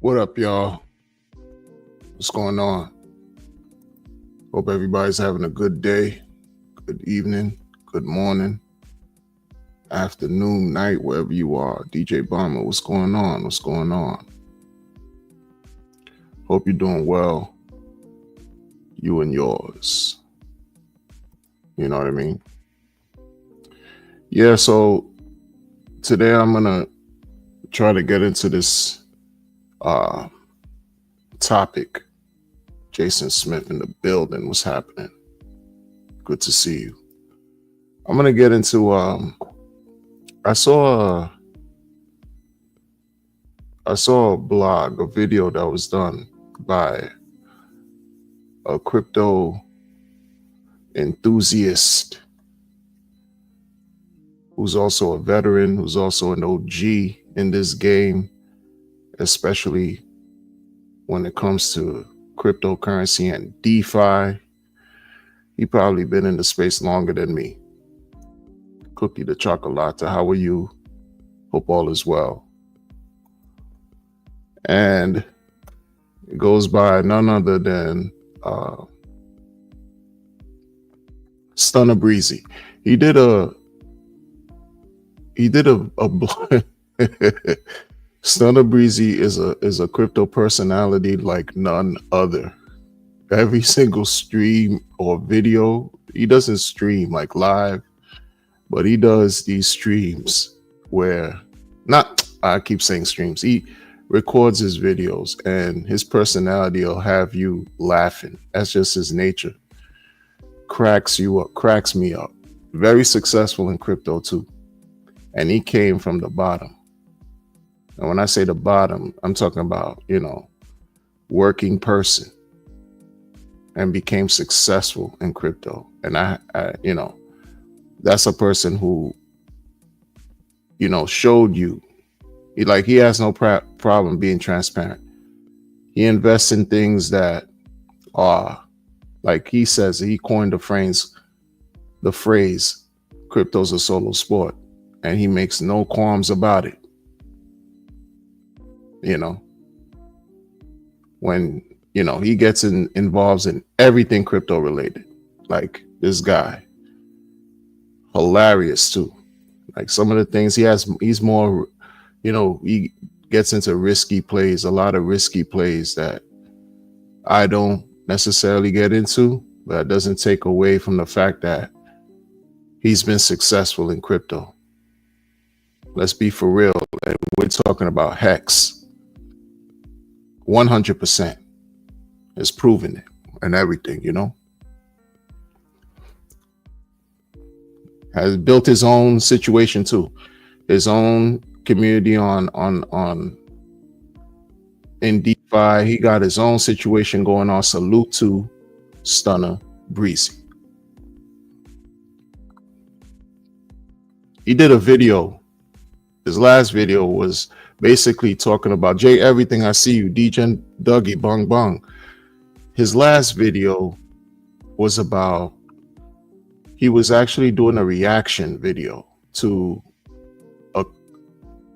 What up, y'all? What's going on? Hope everybody's having a good day, good evening, good morning, afternoon, night, wherever you are. DJ Bomber, what's going on? What's going on? Hope you're doing well, you and yours. You know what I mean? Yeah, so today I'm going to try to get into this topic. Jason Smith in the building. What's happening? Good to see you. I'm going to get into I saw a blog, a video that was done by a crypto enthusiast who's also a veteran, who's also an OG in this game, especially when it comes to cryptocurrency and DeFi. He probably been in the space longer than me. Cookie the Chocolate, how are you? Hope all is well. And it goes by none other than Stunner Breezy. He did a Stunner Breezy is a crypto personality like none other. Every single stream or video, he doesn't stream like live, but he does these streams where I keep saying streams. He records his videos and his personality will have you laughing. That's just his nature. Cracks you up, cracks me up. Very successful in crypto too. And he came from the bottom. And when I say the bottom, I'm talking about, working person, and became successful in crypto. And I that's a person who, showed you, he has no problem being transparent. He invests in things that are, like he says, he coined the phrase, crypto's a solo sport. And he makes no qualms about it. When, he gets involved in everything crypto related. Like this guy, hilarious too. Like some of the things he's more, he gets into risky plays, a lot of risky plays that I don't necessarily get into, but that doesn't take away from the fact that he's been successful in crypto. Let's be for real. And we're talking about Hex. 100% has proven it and everything, has built his own situation too, his own community in DeFi. He got his own situation going on. Salute to Stunner Breezy. He did a video. His last video was basically talking about Jay, everything I see you, DJ Dougie, bong bong. His last video was about, he was actually doing a reaction video to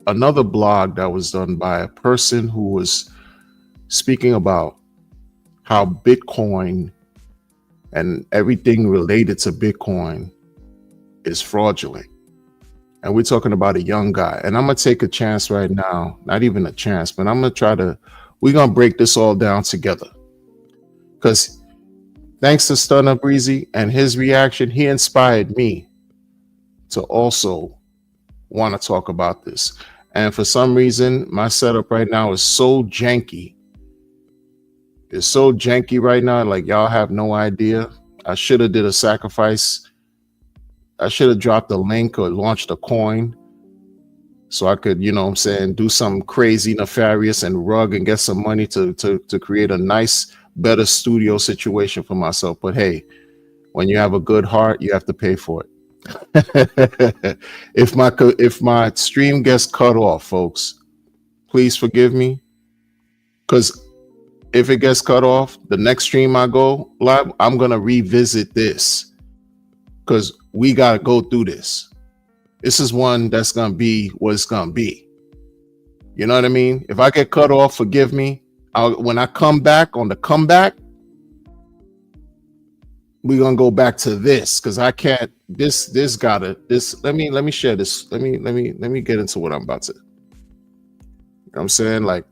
another blog that was done by a person who was speaking about how Bitcoin and everything related to Bitcoin is fraudulent. And we're talking about a young guy. And I'm going to take a chance right now, not even a chance, but I'm going to we're going to break this all down together. Because thanks to Stunner Breezy and his reaction, he inspired me to also want to talk about this. And for some reason, my setup right now is so janky. It's so janky right now, like y'all have no idea. I should have did a sacrifice. I should have dropped a link or launched a coin so I could, do something crazy, nefarious and rug and get some money to create a nice, better studio situation for myself. But hey, when you have a good heart, you have to pay for it. If my stream gets cut off, folks, please forgive me. Because if it gets cut off, the next stream I go live, I'm going to revisit this. Because we got to go through this. This is one that's going to be what it's going to be. You know what I mean? If I get cut off, forgive me. When I come back on the comeback, we're gonna go back to this because I can't. This gotta this. Let me share this. Let me get into what I'm about to. You know what I'm saying, like,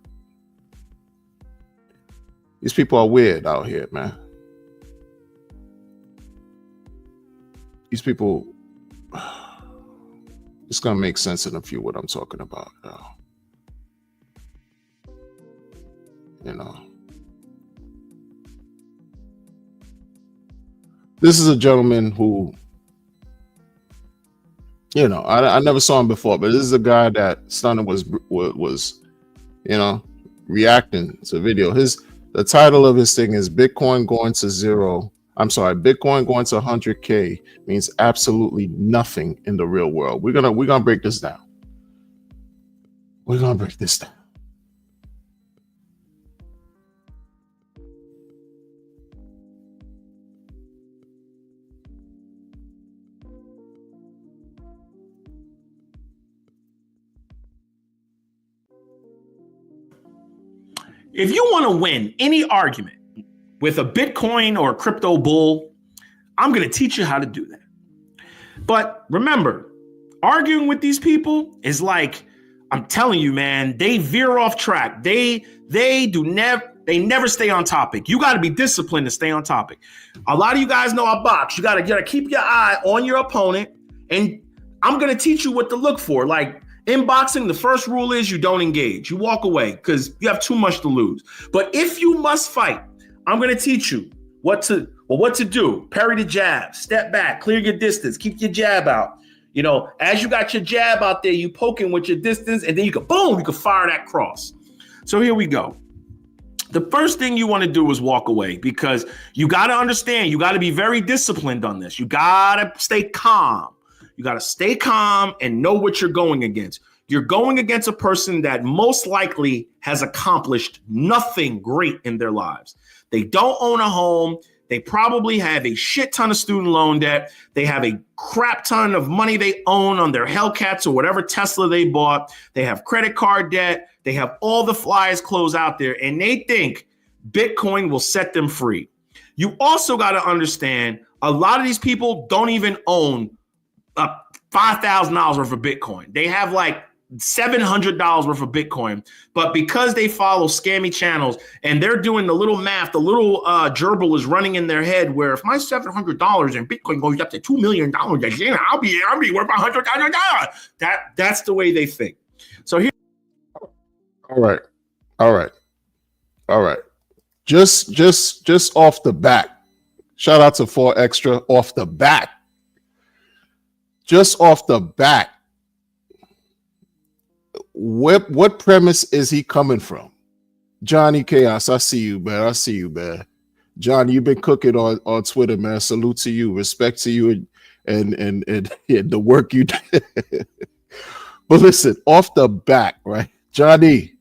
these people are weird out here, man. These people. It's gonna make sense in a few what I'm talking about. You know. This is a gentleman who, you know, I never saw him before, but this is a guy that Stunner was you know, reacting to video. The title of his thing is Bitcoin going to zero. I'm sorry, Bitcoin going to 100K means absolutely nothing in the real world. We're gonna break this down. We're gonna break this down. If you want to win any argument with a Bitcoin or a crypto bull, I'm going to teach you how to do that. But remember, arguing with these people is like, I'm telling you, man, they veer off track. They never stay on topic. You got to be disciplined to stay on topic. A lot of you guys know I box. You got to keep your eye on your opponent, and I'm going to teach you what to look for. Like, in boxing, the first rule is you don't engage. You walk away because you have too much to lose. But if you must fight, I'm going to teach you what to do. Parry the jab, step back, clear your distance, keep your jab out. You know, as you got your jab out there, you poking with your distance, and then you can fire that cross. So here we go. The first thing you want to do is walk away because you got to understand, you got to be very disciplined on this. You got to stay calm. You got to stay calm and know what you're going against. You're going against a person that most likely has accomplished nothing great in their lives. They don't own a home. They probably have a shit ton of student loan debt. They have a crap ton of money they own on their Hellcats or whatever Tesla they bought. They have credit card debt. They have all the flyers clothes out there, and they think Bitcoin will set them free. You also got to understand a lot of these people don't even own $5,000 worth of Bitcoin. They have like $700 worth of Bitcoin, but because they follow scammy channels and they're doing the little math, the little gerbil is running in their head where if my $700 in Bitcoin goes up to $2 million, I'll be worth $100,000. That's the way they think. So here. All right. Just off the bat. Shout out to 4Extra off the bat. Just off the bat, what premise is he coming from? Johnny Chaos, I see you, man. Johnny, you've been cooking on Twitter, man. Salute to you, respect to you, and the work you did. But listen, off the bat, right? Johnny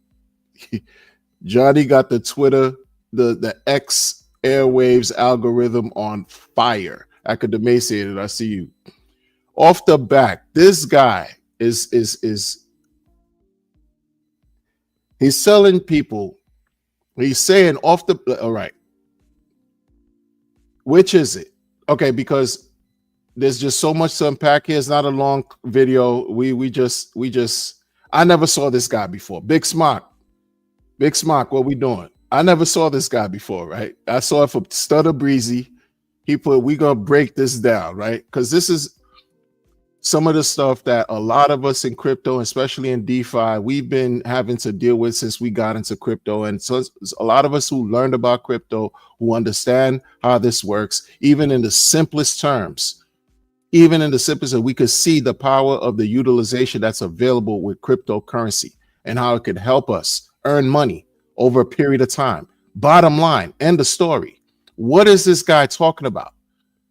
got the Twitter, the X airwaves algorithm on fire. Academaciated, I see you. Off the back, this guy is he's selling people. He's saying all right. Which is it? Okay, because there's just so much to unpack here. It's not a long video. We just I never saw this guy before. Big Smock, what we doing? I never saw this guy before, right? I saw it from Stutter Breezy. He put, we gonna break this down, right? Because this is some of the stuff that a lot of us in crypto, especially in DeFi, we've been having to deal with since we got into crypto. And so a lot of us who learned about crypto, who understand how this works, even in the simplest terms, we could see the power of the utilization that's available with cryptocurrency and how it could help us earn money over a period of time. Bottom line, end of story. What is this guy talking about?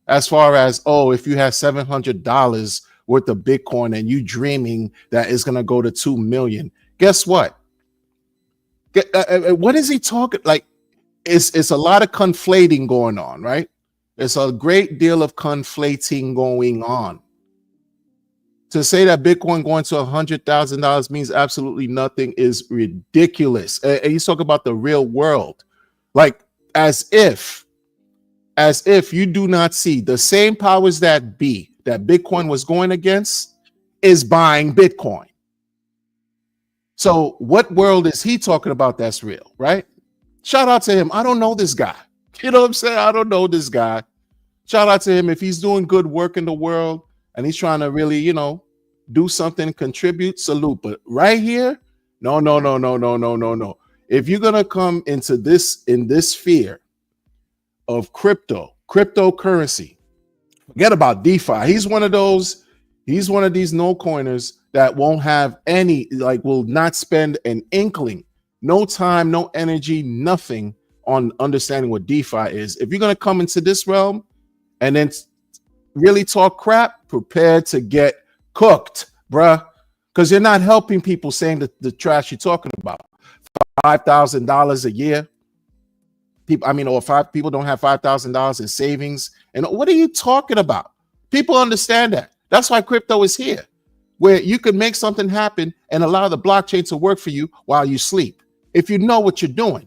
As far as, if you have $700 worth of Bitcoin and you dreaming that it's going to go to 2 million. Guess what? What is he talking? Like, it's a lot of conflating going on, right? There's a great deal of conflating going on. To say that Bitcoin going to $100,000 means absolutely nothing is ridiculous. And he's talking about the real world, like as if you do not see the same powers that be that Bitcoin was going against is buying Bitcoin. So what world is he talking about that's real, right? Shout out to him. I don't know this guy. You know what I'm saying? I don't know this guy. Shout out to him if he's doing good work in the world and he's trying to really, do something, contribute, salute. But right here, no. If you're gonna come into this in this sphere of cryptocurrency, forget about DeFi. He's one of these no coiners that won't have any, will not spend an inkling, no time, no energy, nothing on understanding what DeFi is. If you're gonna come into this realm and then really talk crap, prepare to get cooked, bruh, because you're not helping people saying the trash you're talking about. $5,000 a year. People don't have $5,000 in savings. And what are you talking about? People understand that. That's why crypto is here, where you can make something happen and allow the blockchain to work for you while you sleep, if you know what you're doing.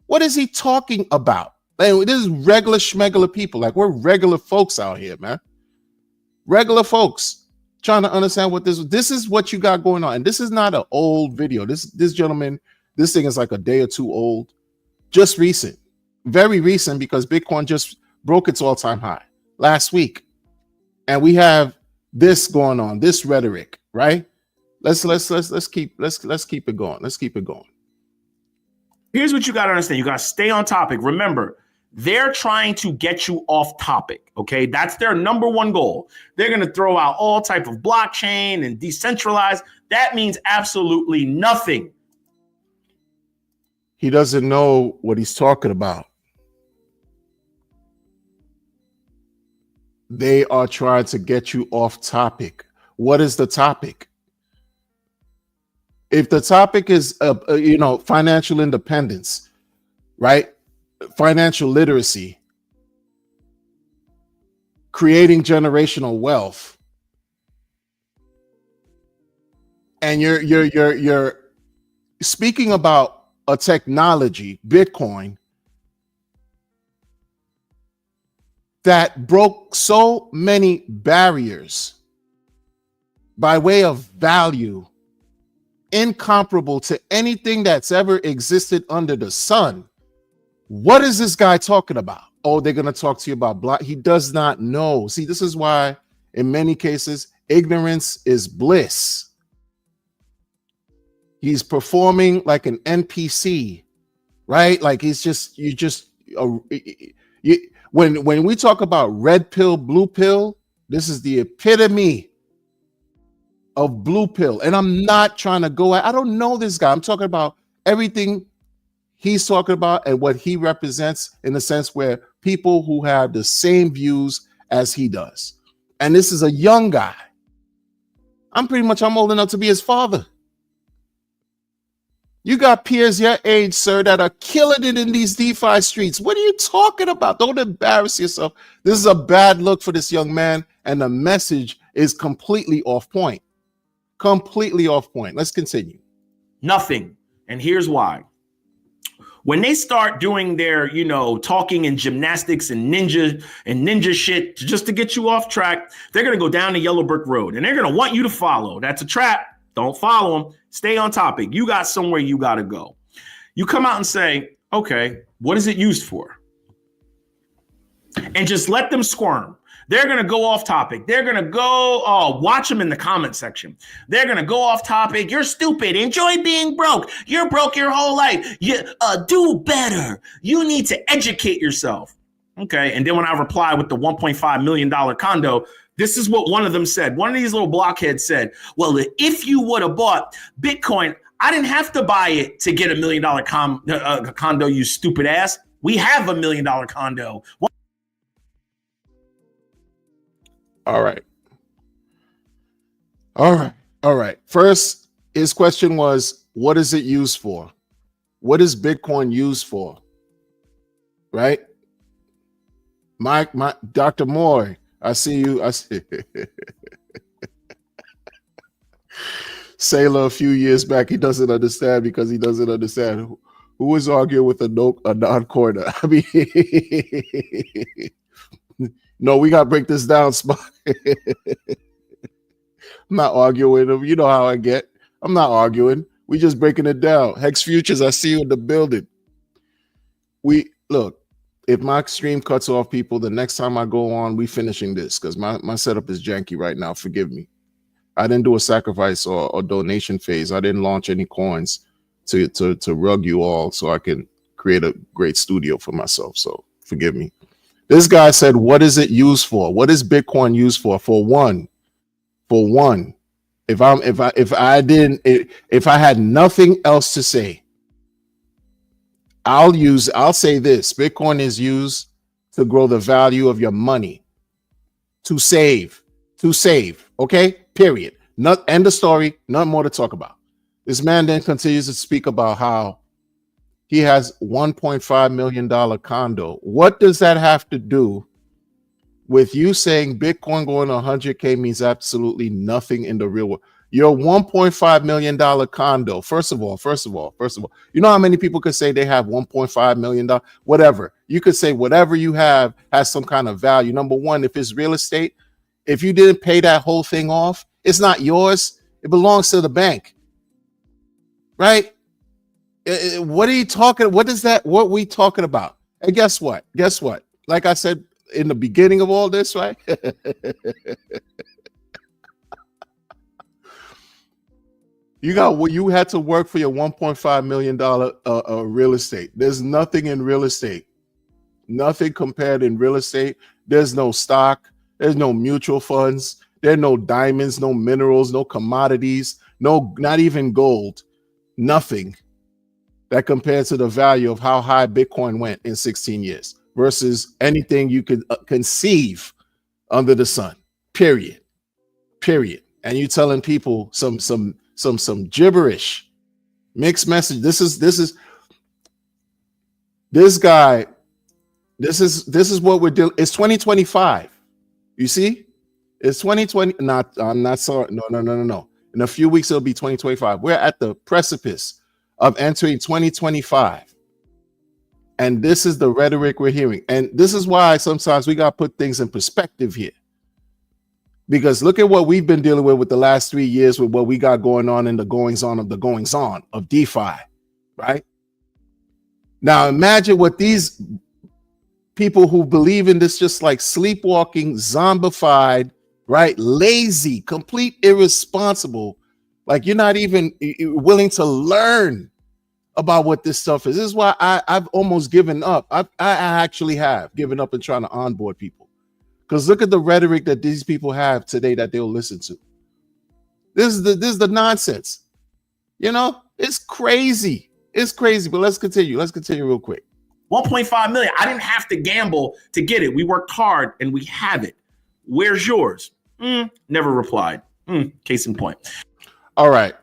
What is he talking about? Like, this is regular schmegular people. Like, we're regular folks out here, man. Regular folks trying to understand what this is what you got going on. And this is not an old video. This gentleman, this thing is like a day or two old, just recent, very recent, because Bitcoin just broke its all-time high last week. And we have this going on, this rhetoric, right? Let's keep it going. Let's keep it going. Here's what you got to understand. You got to stay on topic. Remember, they're trying to get you off topic. Okay. That's their number one goal. They're going to throw out all type of blockchain and decentralized. That means absolutely nothing. He doesn't know what he's talking about. They are trying to get you off topic. What is the topic? If the topic is, financial independence, right? Financial literacy, creating generational wealth, and you're speaking about a technology, Bitcoin, that broke so many barriers by way of value, incomparable to anything that's ever existed under the sun. What is this guy talking about? Oh, they're going to talk to you about block. He does not know. See, this is why in many cases, ignorance is bliss. He's performing like an NPC, right? Like when we talk about red pill, blue pill, this is the epitome of blue pill. And I'm not trying to I don't know this guy. I'm talking about everything he's talking about and what he represents, in the sense where people who have the same views as he does. And this is a young guy. I'm old enough to be his father. You got peers your age, sir, that are killing it in these DeFi streets. What are you talking about? Don't embarrass yourself. This is a bad look for this young man, and the message is completely off point. Completely off point. Let's continue. Nothing. And here's why. When they start doing their, talking and gymnastics and ninja shit just to get you off track, they're going to go down the yellow brick road and they're going to want you to follow. That's a trap. Don't follow them. Stay on topic. You got somewhere you got to go. You come out and say, okay, what is it used for? And just let them squirm. They're going to go off topic. They're going to go, watch them in the comment section. They're going to go off topic. You're stupid. Enjoy being broke. You're broke your whole life. You do better. You need to educate yourself. Okay. And then when I reply with the $1.5 million condo, this is what one of them said. One of these little blockheads said, well, if you would have bought Bitcoin, I didn't have to buy it to get $1 million condo, you stupid ass. We have $1 million condo. All right. First, his question was, what is it used for? What is Bitcoin used for? Right? My Dr. Moy, I see you. Sailor a few years back, he doesn't understand because he doesn't understand who was arguing with a non-corner. I mean, no, we got to break this down, Spot. I'm not arguing with him. You know how I get. I'm not arguing. We just breaking it down. Hex Futures, I see you in the building. We look, if my stream cuts off, people, the next time I go on, we finishing this because my setup is janky right now. Forgive me. I didn't do a sacrifice or donation phase. I didn't launch any coins to rug you all so I can create a great studio for myself. So forgive me. This guy said, what is it used for? What is Bitcoin used for? For one, if I had nothing else to say, I'll say this: Bitcoin is used to grow the value of your money, to save. Okay, period. Not end of story. Nothing more to talk about. This man then continues to speak about how he has $1.5 million condo. What does that have to do with you saying Bitcoin going to 100K means absolutely nothing in the real world? Your $1.5 million condo, first of all, you know how many people could say they have $1.5 million? Whatever. You could say whatever you have has some kind of value. Number one, if it's real estate, if you didn't pay that whole thing off, it's not yours. It belongs to the bank. Right? What are you talking? What is that? What we talking about? And guess what? Like I said in the beginning of all this, right? You had to work for your $1.5 million real estate. There's nothing in real estate. Nothing compared in real estate. There's no stock. There's no mutual funds. There are no diamonds, no minerals, no commodities, not even gold. Nothing that compares to the value of how high Bitcoin went in 16 years versus anything you could conceive under the sun. Period. And you telling people some gibberish, mixed message. This is what we're doing. It's 2025. You see, it's 2020. I'm not sorry. No. In a few weeks, it'll be 2025. We're at the precipice of entering 2025. And this is the rhetoric we're hearing. And this is why sometimes we got to put things in perspective here. Because look at what we've been dealing with the last 3 years with what we got going on in the goings on of DeFi, right? Now imagine what these people who believe in this just like sleepwalking, zombified, right? Lazy, complete irresponsible. Like you're not even willing to learn about what this stuff is. This is why I've almost given up. I actually have given up in trying to onboard people. Because look at the rhetoric that these people have today that they'll listen to. This is the nonsense. You know, it's crazy. It's crazy. But let's continue. Let's continue real quick. 1.5 million. I didn't have to gamble to get it. We worked hard and we have it. Where's yours? Never replied. Case in point. All right.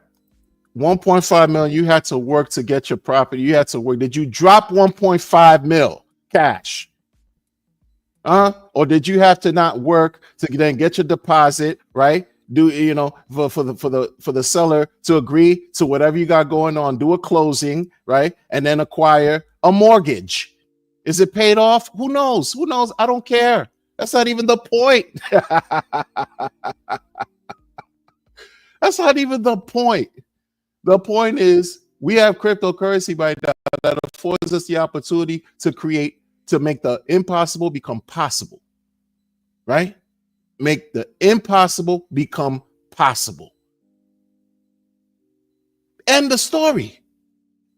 1.5 million. You had to work to get your property. You had to work. Did you drop 1.5 mil cash? Or did you have to not work to then get your deposit, right? Do for the seller to agree to whatever you got going on, do a closing, right? And then acquire a mortgage. Is it paid off? Who knows? I don't care. That's not even the point. That's not even the point. The point is we have cryptocurrency by that affords us the opportunity to make the impossible become possible, right? Make the impossible become possible. End of story.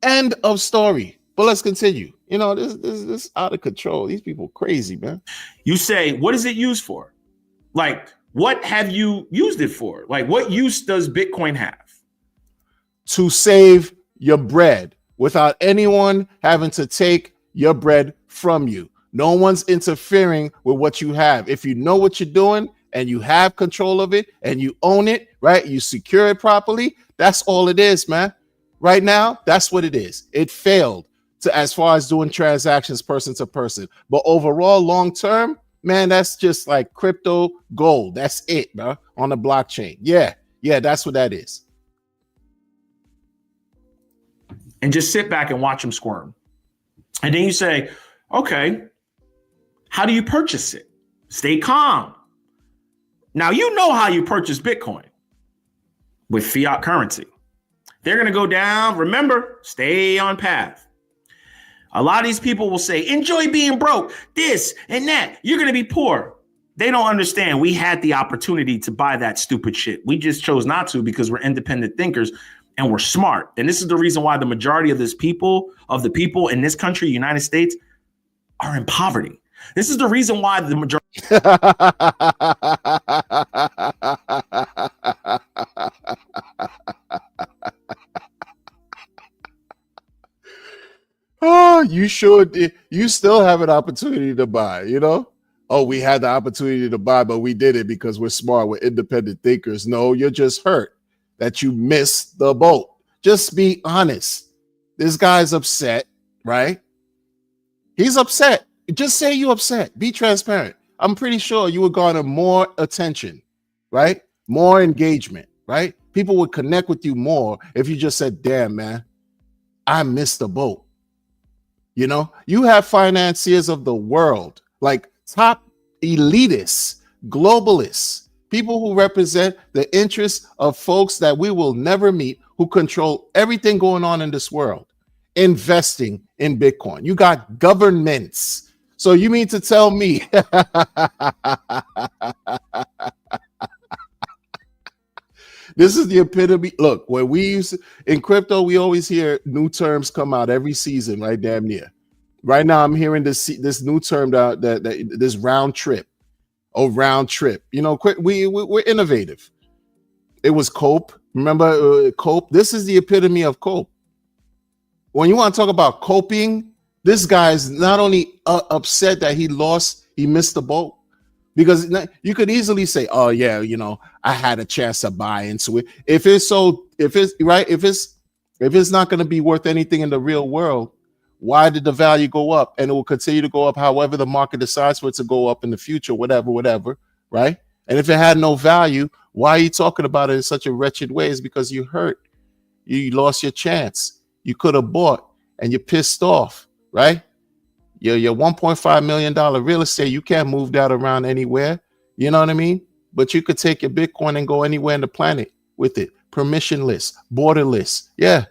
End of story. But let's continue. You know, this is out of control. These people crazy, man. You say, what is it used for? Like, what have you used it for? Like, what use does Bitcoin have? To save your bread without anyone having to take your bread from you. No one's interfering with what you have. If you know what you're doing and you have control of it and you own it, right? You secure it properly. That's all it is, man. Right now, that's what it is. It failed as far as doing transactions person to person. But overall, long term, man, that's just like crypto gold. That's it, bro, on the blockchain. Yeah, Yeah, that's what that is. And just sit back and watch them squirm. And then you say, okay, how do you purchase it? Stay calm. Now, you know how you purchase Bitcoin with fiat currency. They're going to go down. Remember, stay on path. A lot of these people will say, enjoy being broke, this and that. You're going to be poor. They don't understand. We had the opportunity to buy that stupid shit. We just chose not to because we're independent thinkers and we're smart. And this is the reason why the majority of the people in this country, United States, are in poverty. This is the reason why the majority. Oh, you should. You still have an opportunity to buy, you know? Oh, we had the opportunity to buy, but we did it because we're smart. We're independent thinkers. No, you're just hurt that you missed the boat. Just be honest. This guy's upset, right? He's upset. Just say you're upset. Be transparent. I'm pretty sure you would garner more attention, right? More engagement, right? People would connect with you more if you just said, damn, man, I missed the boat. You know, you have financiers of the world, like top elitists, globalists, people who represent the interests of folks that we will never meet, who control everything going on in this world, investing in Bitcoin. You got governments. So you mean to tell me this is the epitome? Look, when we use in crypto, we always hear new terms come out every season, right? Damn near. Right now, I'm hearing this new term that this round trip. Oh, round trip. You know, we're innovative. It was cope. Remember cope? This is the epitome of cope. When you want to talk about coping, this guy's not only upset that he missed the boat, because you could easily say, oh yeah, you know, I had a chance to buy into it. If it's not going to be worth anything in the real world, why did the value go up? And it will continue to go up however the market decides for it to go up in the future, whatever, right? And if it had no value, why are you talking about it in such a wretched way? It's because you hurt. You lost your chance. You could have bought and you're pissed off, right? Your $1.5 million real estate, you can't move that around anywhere. You know what I mean? But you could take your Bitcoin and go anywhere in the planet with it. Permissionless, borderless. Yeah,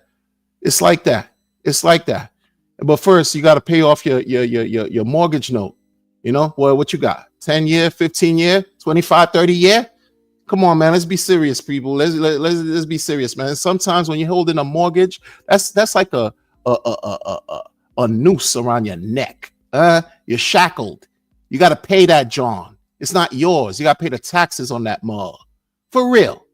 it's like that. It's like that. But first, you got to pay off your mortgage note. You know, well, what you got? 10 year, 15 year, 25, 30 year? Come on, man. Let's be serious, people. Let's be serious, man. Sometimes when you're holding a mortgage, that's like a noose around your neck. You're shackled. You got to pay that, John. It's not yours. You got to pay the taxes on that mug. For real.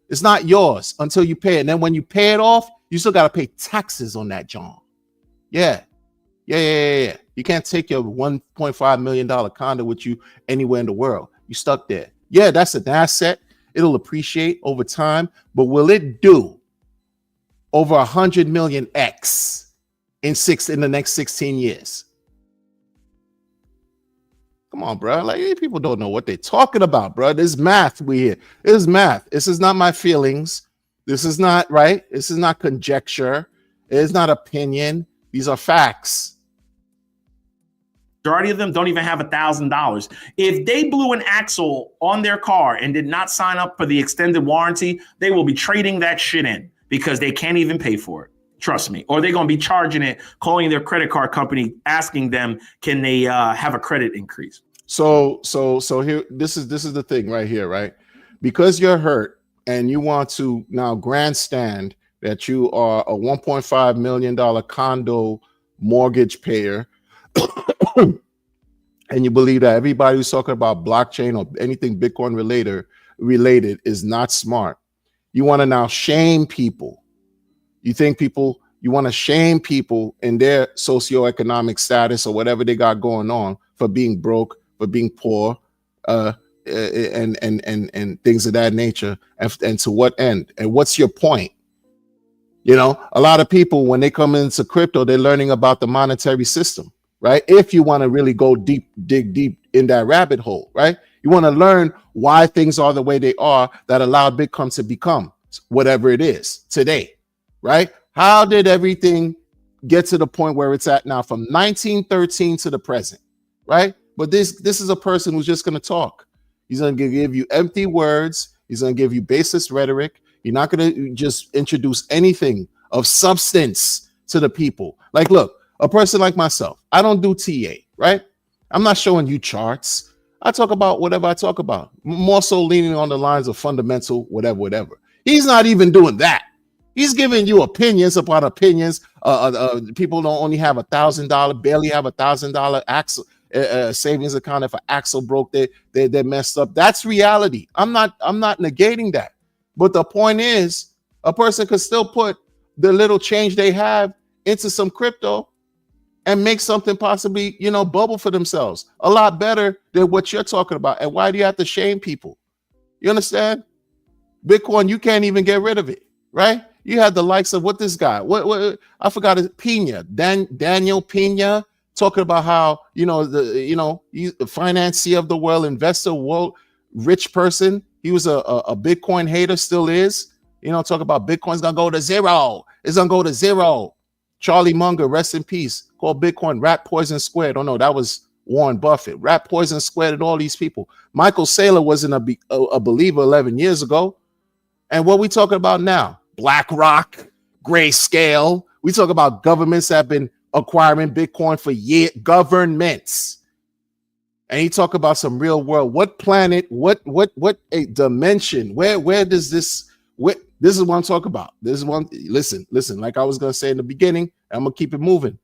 It's not yours until you pay it. And then when you pay it off, you still got to pay taxes on that, John. Yeah. You can't take your $1.5 million condo with you anywhere in the world. You stuck there. Yeah, that's an asset. It'll appreciate over time, but will it do over 100 million X in the next 16 years? Come on, bro. Like, people don't know what they're talking about, bro. This math we hear. This is math. This is not my feelings. This is not right. This is not conjecture. It is not opinion. These are facts. Majority of them don't even have $1,000. If they blew an axle on their car and did not sign up for the extended warranty, they will be trading that shit in because they can't even pay for it. Trust me. Or they're going to be charging it, calling their credit card company, asking them, can they have a credit increase? So here, this is the thing right here, right? Because you're hurt and you want to now grandstand that you are a $1.5 million condo mortgage payer, and you believe that everybody who's talking about blockchain or anything Bitcoin related is not smart. You want to now shame people. You want to shame people in their socioeconomic status or whatever they got going on for being broke, for being poor, and things of that nature. And to what end? And what's your point? You know, a lot of people, when they come into crypto, they're learning about the monetary system, right? If you want to really dig deep in that rabbit hole, right? You want to learn why things are the way they are that allowed Bitcoin to become whatever it is today, right? How did everything get to the point where it's at now from 1913 to the present, right? But this is a person who's just going to talk. He's going to give you empty words. He's going to give you baseless rhetoric. You're not going to just introduce anything of substance to the people. Like, look, a person like myself, I don't do TA, right? I'm not showing you charts. I talk about whatever I talk about, more so leaning on the lines of fundamental, whatever. He's not even doing that. He's giving you opinions upon opinions. People don't only have $1,000, barely have $1,000 Axel savings account. If an Axel broke, they're messed up. That's reality. I'm not negating that. But the point is, a person could still put the little change they have into some crypto and make something possibly, bubble for themselves. A lot better than what you're talking about. And why do you have to shame people? You understand? Bitcoin, you can't even get rid of it, right? You had the likes of what this guy, what I forgot his Pena, Daniel Pena, talking about how, he's the financier of the world, investor, world, rich person. He was a Bitcoin hater, still is. Talk about Bitcoin's gonna go to zero. It's gonna go to zero. Charlie Munger, rest in peace, called Bitcoin rat poison squared. Oh no, that was Warren Buffett. Rat poison squared and all these people. Michael Saylor wasn't a believer 11 years ago. And what we talking about now? BlackRock, Grayscale. We talk about governments that have been acquiring Bitcoin for years. Governments. And he talk about some real world. What planet? What a dimension? Where does this? This is what I'm talking about. This is one. Listen. Like I was gonna say in the beginning, I'm gonna keep it moving.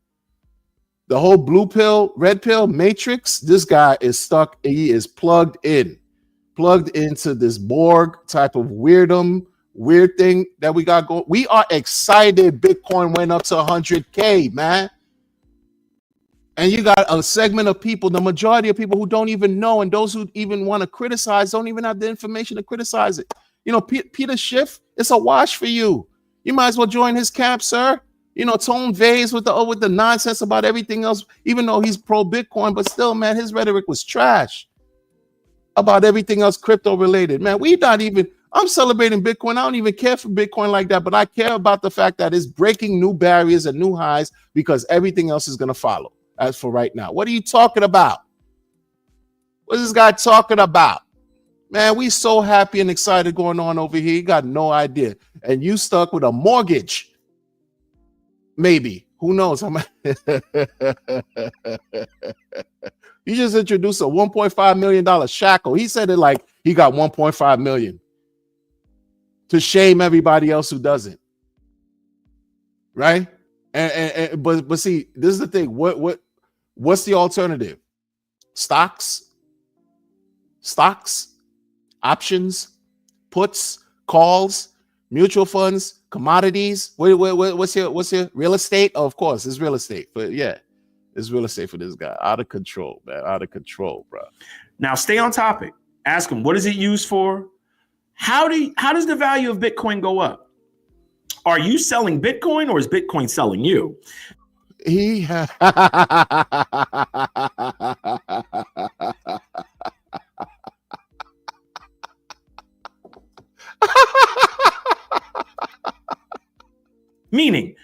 The whole blue pill, red pill matrix. This guy is stuck. He is plugged into this Borg type of weird thing that we got going. We are excited. Bitcoin went up to 100K, man. And you got a segment of people, the majority of people who don't even know, and those who even want to criticize don't even have the information to criticize it. Peter Schiff, it's a wash for you. You might as well join his camp, sir. Tone Vays with the nonsense about everything else, even though he's pro Bitcoin, but still, man, his rhetoric was trash about everything else crypto related. Man, I'm celebrating Bitcoin. I don't even care for Bitcoin like that, but I care about the fact that it's breaking new barriers and new highs because everything else is going to follow. As for right now, what are you talking about? What is this guy talking about? Man, we so happy and excited going on over here. You got no idea. And you stuck with a mortgage. Maybe. Who knows? You just introduced a $1.5 million shackle. He said it like he got 1.5 million to shame everybody else who doesn't. Right? But see, this is the thing. What's the alternative? Stocks, options, puts, calls, mutual funds, commodities. What's your real estate? Oh, of course, it's real estate. But yeah, it's real estate for this guy. Out of control, man. Out of control, bro. Now stay on topic. Ask him, what is it used for? How does the value of Bitcoin go up? Are you selling Bitcoin or is Bitcoin selling you? Meaning,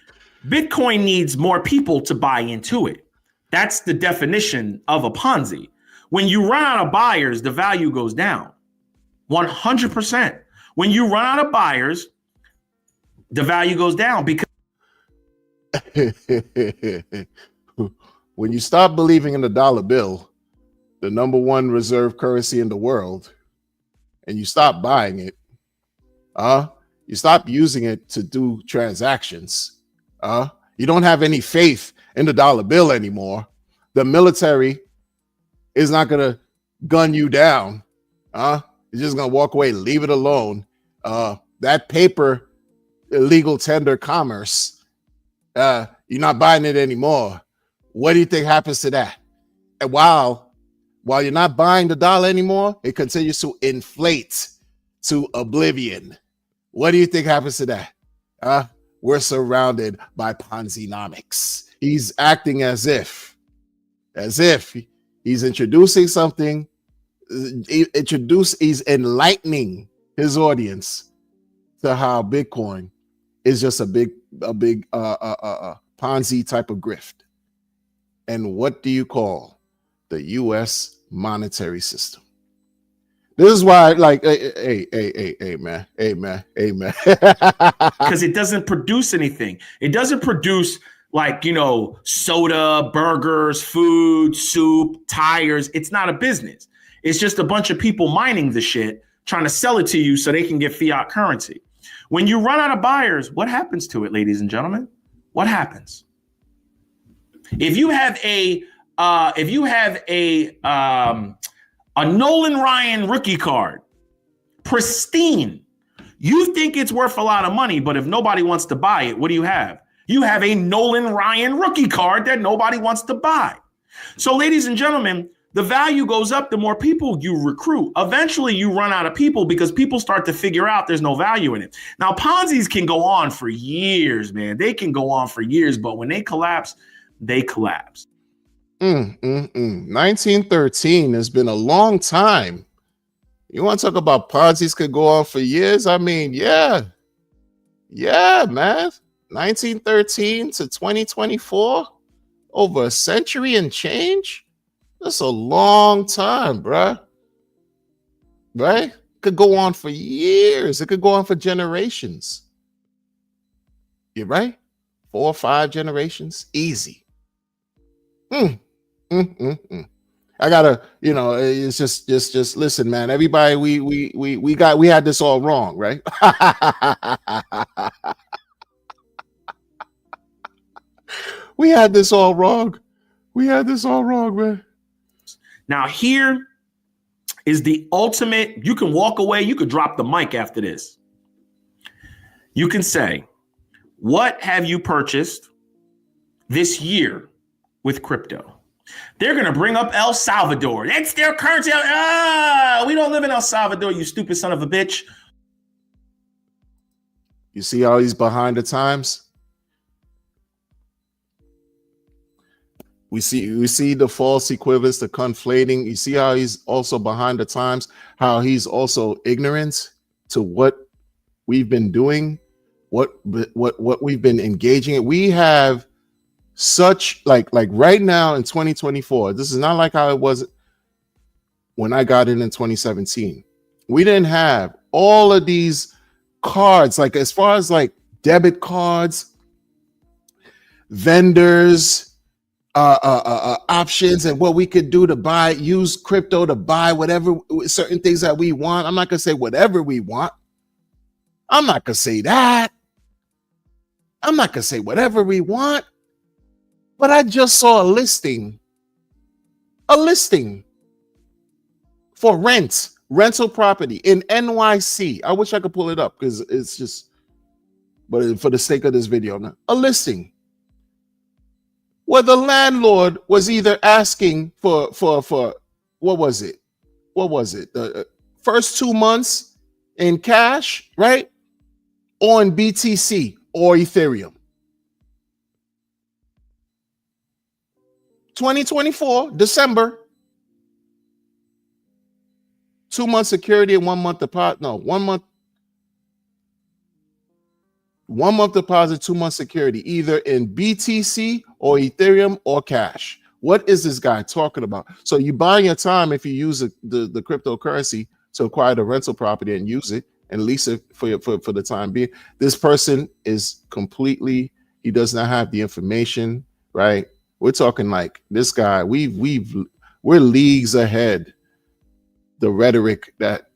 Bitcoin needs more people to buy into it. That's the definition of a Ponzi. When you run out of buyers, the value goes down 100%. When you run out of buyers, the value goes down because when you stop believing in the dollar bill, the number one reserve currency in the world, and you stop buying it, you stop using it to do transactions, you don't have any faith in the dollar bill anymore. The military is not going to gun you down. You're just going to walk away, leave it alone. That paper illegal tender commerce, you're not buying it anymore. What do you think happens to that? And while you're not buying the dollar anymore, it continues to inflate to oblivion. What do you think happens to that? We're surrounded by Ponzi-nomics. He's acting as if he's introducing something He's enlightening his audience to how Bitcoin is just a big Ponzi type of grift. And what do you call the U.S. monetary system? This is why, like, hey, man. Because it doesn't produce anything. It doesn't produce, like, soda, burgers, food, soup, tires. It's not a business. It's just a bunch of people mining the shit, trying to sell it to you so they can get fiat currency. When you run out of buyers, what happens to it, ladies and gentlemen? What happens? If you have a Nolan Ryan rookie card, pristine, you think it's worth a lot of money, but if nobody wants to buy it, what do you have? You have a Nolan Ryan rookie card that nobody wants to buy. So, ladies and gentlemen, the value goes up the more people you recruit. Eventually, you run out of people because people start to figure out there's no value in it. Now, Ponzi's can go on for years, man. They can go on for years, but when they collapse, they collapse. 1913 has been a long time. You want to talk about Ponzi's could go on for years? I mean, yeah, man. 1913 to 2024, over a century and change. That's a long time, bruh. Right? Could go on for years. It could go on for generations. You're right? 4 or 5 generations, easy. I gotta, it's just listen, man. Everybody, we had this all wrong, right? We had this all wrong. Man. Now here is the ultimate. You can walk away. You could drop the mic after this. You can say, what have you purchased this year with crypto? They're going to bring up El Salvador. That's their currency. We don't live in El Salvador, you stupid son of a bitch. You see how he's behind the times? We see the false equivalence, the conflating. You see how he's also behind the times, how he's also ignorant to what we've been doing, what we've been engaging in. We have such like right now in 2024. This is not like how it was when I got in 2017. We didn't have all of these cards, like as far as like debit cards, vendors, options, and what we could do to use crypto to buy whatever certain things that we want. I'm not gonna say whatever we want. I'm not gonna say that. I'm not gonna say whatever we want. But I just saw a listing for rental property in NYC. I wish I could pull it up because it's just, but for the sake of this video, a listing where the landlord was either asking for what was it? The first 2 months in cash, right? Or in BTC or Ethereum. 2024, December. 2 months security and 1 month deposit. No, 1 month. 1 month deposit, 2 months security, either in BTC or Ethereum or cash. What is this guy talking about? So you buy your time if you use the cryptocurrency to acquire the rental property and use it and lease it for the time being. This person is completely, he does not have the information, right? We're talking like this guy, we're leagues ahead. The rhetoric that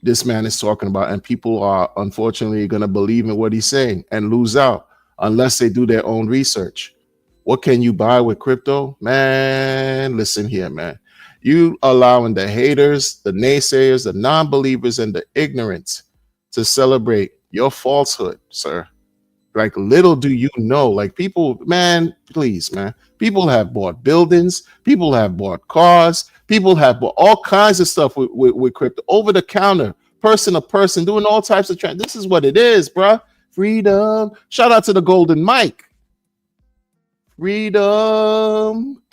this man is talking about, and people are unfortunately going to believe in what he's saying and lose out unless they do their own research. What can you buy with crypto? Man, listen here, man. You allowing the haters, the naysayers, the non-believers, and the ignorant to celebrate your falsehood, sir. Like, little do you know, like, people, man, please, man. People have bought buildings. People have bought cars. People have bought all kinds of stuff with crypto, over the counter, person to person, doing all types of trends. This is what it is, bro. Freedom. Shout out to the Golden Mike. Freedom.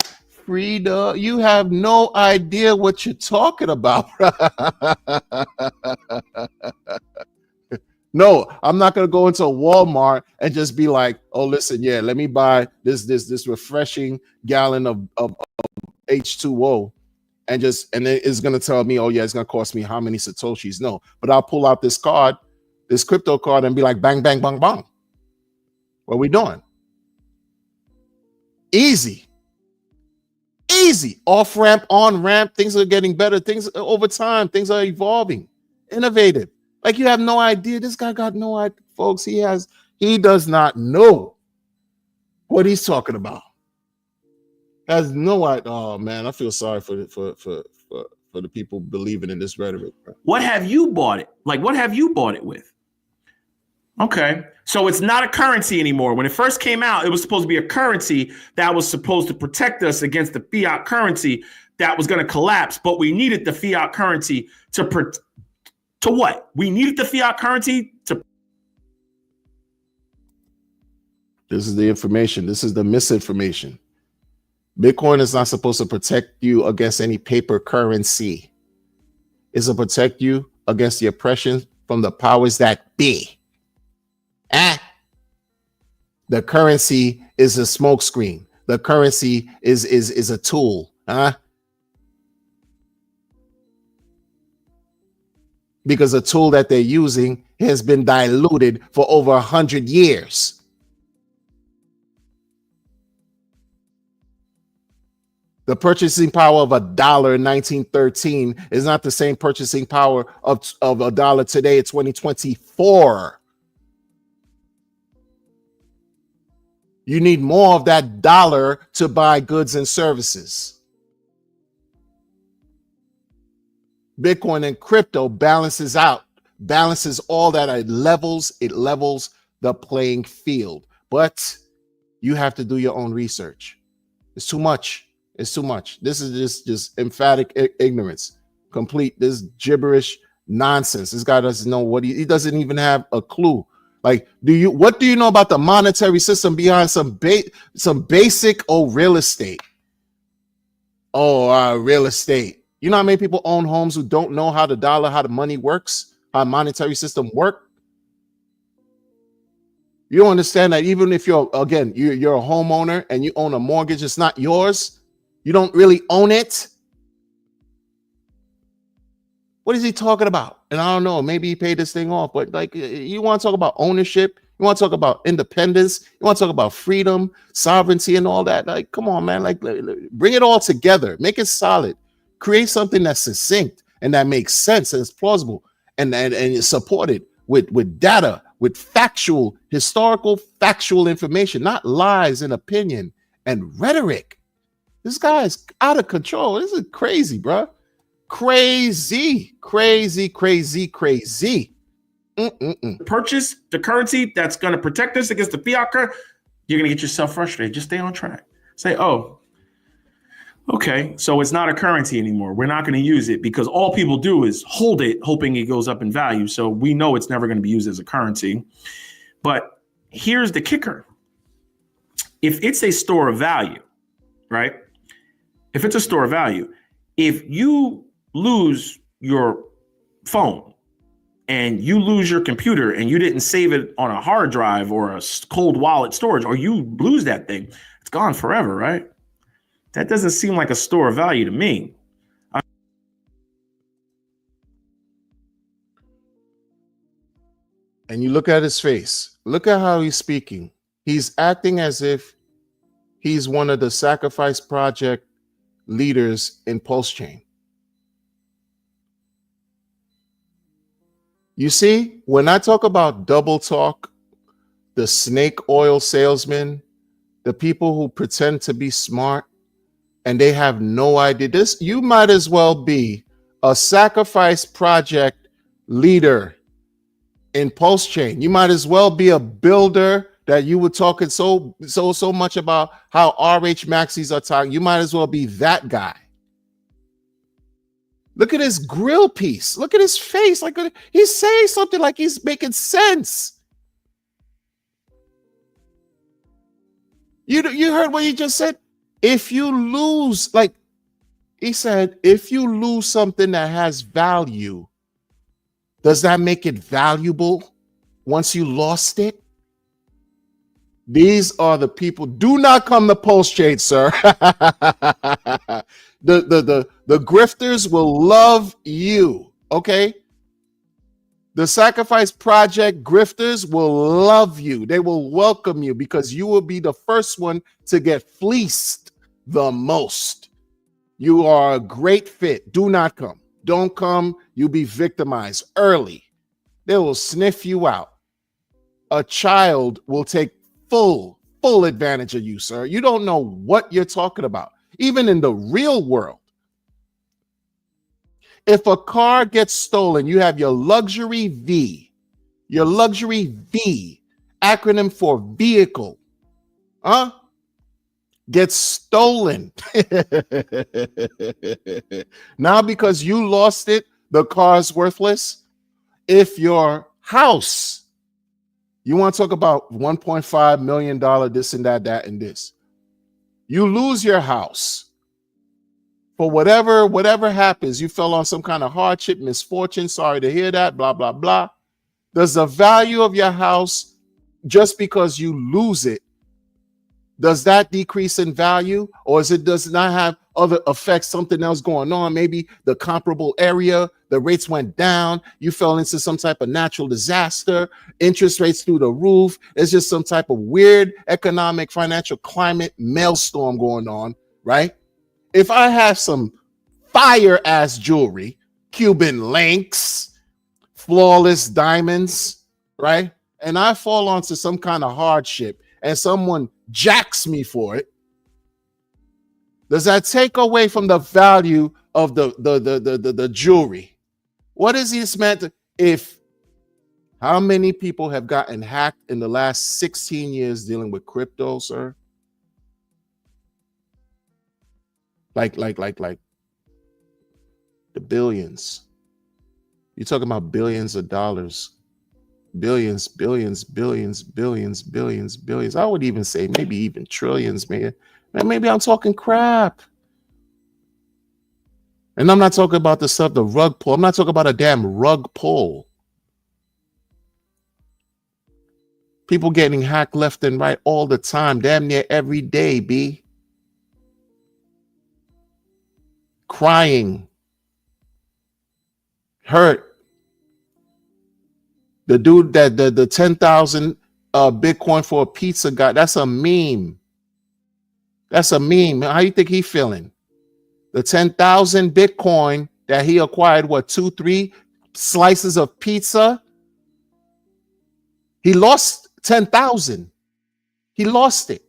Frida, you have no idea what you're talking about. No, I'm not gonna go into Walmart and just be like, oh, listen, yeah, let me buy this refreshing gallon of H2O, and then it's gonna tell me, oh yeah, it's gonna cost me how many Satoshis. No, but I'll pull out this card, this crypto card, and be like, bang, bang, bang, bang. What are we doing? Easy. Off ramp, on ramp. Things are getting better. Things over time, things are evolving, innovative. Like, you have no idea. This guy got no idea, folks. He does not know what he's talking about. Has no idea. Oh man, I feel sorry for the people believing in this rhetoric. What have you bought it? Like, what have you bought it with? Okay, so it's not a currency anymore. When it first came out, it was supposed to be a currency that was supposed to protect us against the fiat currency that was going to collapse. But we needed the fiat currency to what? We needed the fiat currency to. This is the information. This is the misinformation. Bitcoin is not supposed to protect you against any paper currency. It's to protect you against the oppression from the powers that be. The currency is a smokescreen. The currency is a tool. Because the tool that they're using has been diluted for over 100 years. The purchasing power of $1 in 1913 is not the same purchasing power of $1 today in 2024. You need more of that dollar to buy goods and services. Bitcoin and crypto balances all that. It levels the playing field. But you have to do your own research. It's too much. This is just emphatic ignorance. Complete this gibberish nonsense. This guy doesn't know what he doesn't even have a clue. Like, what do you know about the monetary system beyond some basic real estate? Real estate. You know how many people own homes who don't know how the money works, how monetary system work? You don't understand that even if you're a homeowner and you own a mortgage, it's not yours. You don't really own it. What is he talking about? And I don't know, maybe he paid this thing off, but like, you want to talk about ownership? You want to talk about independence? You want to talk about freedom, sovereignty, and all that? Like, come on, man. Like, bring it all together. Make it solid. Create something that's succinct and that makes sense and is plausible and is supported with data, with historical factual information, not lies and opinion and rhetoric. This guy is out of control. This is crazy, bro. Crazy. Purchase the currency that's going to protect us against the fiat currency. You're going to get yourself frustrated. Just stay on track. Say, oh, okay, so it's not a currency anymore. We're not going to use it because all people do is hold it, hoping it goes up in value. So we know it's never going to be used as a currency. But here's the kicker. If it's a store of value, right? If it's a store of value, if you lose your phone and you lose your computer and you didn't save it on a hard drive or a cold wallet storage, or you lose that thing, it's gone forever, right? That doesn't seem like a store of value to me. And you look at his face. Look at how he's speaking. He's acting as if he's one of the Sacrifice Project leaders in Pulse Chain. You see, when I talk about double talk, the snake oil salesmen, the people who pretend to be smart and they have no idea, you might as well be a Sacrifice Project leader in Pulse Chain. You might as well be a builder that you were talking so much about how RH Maxis are talking. You might as well be that guy. Look at his grill piece. Look at his face. Like, he's saying something like he's making sense. You heard what he just said? If you lose, like he said, if you lose something that has value, does that make it valuable once you lost it? These are the people. Do not come to Pulse Trade, sir. The grifters will love you. Okay. The Sacrifice Project grifters will love you. They will welcome you because you will be the first one to get fleeced the most. You are a great fit. Do not come. Don't come. You'll be victimized early. They will sniff you out. A child will take full advantage of you, sir. You don't know what you're talking about. Even in the real world. If a car gets stolen, you have your luxury V, acronym for vehicle, gets stolen. Now, because you lost it, the car's worthless. If your house, you want to talk about $1.5 million, this and that, and this, you lose your house. For whatever happens, you fell on some kind of hardship, misfortune, sorry to hear that, blah, blah, blah. Does the value of your house, just because you lose it, does that decrease in value? Or does not have other effects, something else going on? Maybe the comparable area, the rates went down, you fell into some type of natural disaster, interest rates through the roof. It's just some type of weird economic, financial climate maelstrom going on, right? If I have some fire ass jewelry, Cuban links, flawless diamonds, right? And I fall onto some kind of hardship and someone jacks me for it, does that take away from the value of the jewelry? What is this meant to, how many people have gotten hacked in the last 16 years dealing with crypto, sir? Like the billions. You're talking about billions of dollars. Billions. I would even say maybe even trillions, man. Maybe I'm talking crap. And I'm not talking about the stuff, the rug pull. I'm not talking about a damn rug pull. People getting hacked left and right all the time, damn near every day, B. Crying, hurt. The dude that the 10,000 Bitcoin for a pizza guy, that's a meme. That's a meme. How you think he feeling? The 10,000 Bitcoin that he acquired, what, 2-3 slices of pizza? He lost 10,000. He lost it.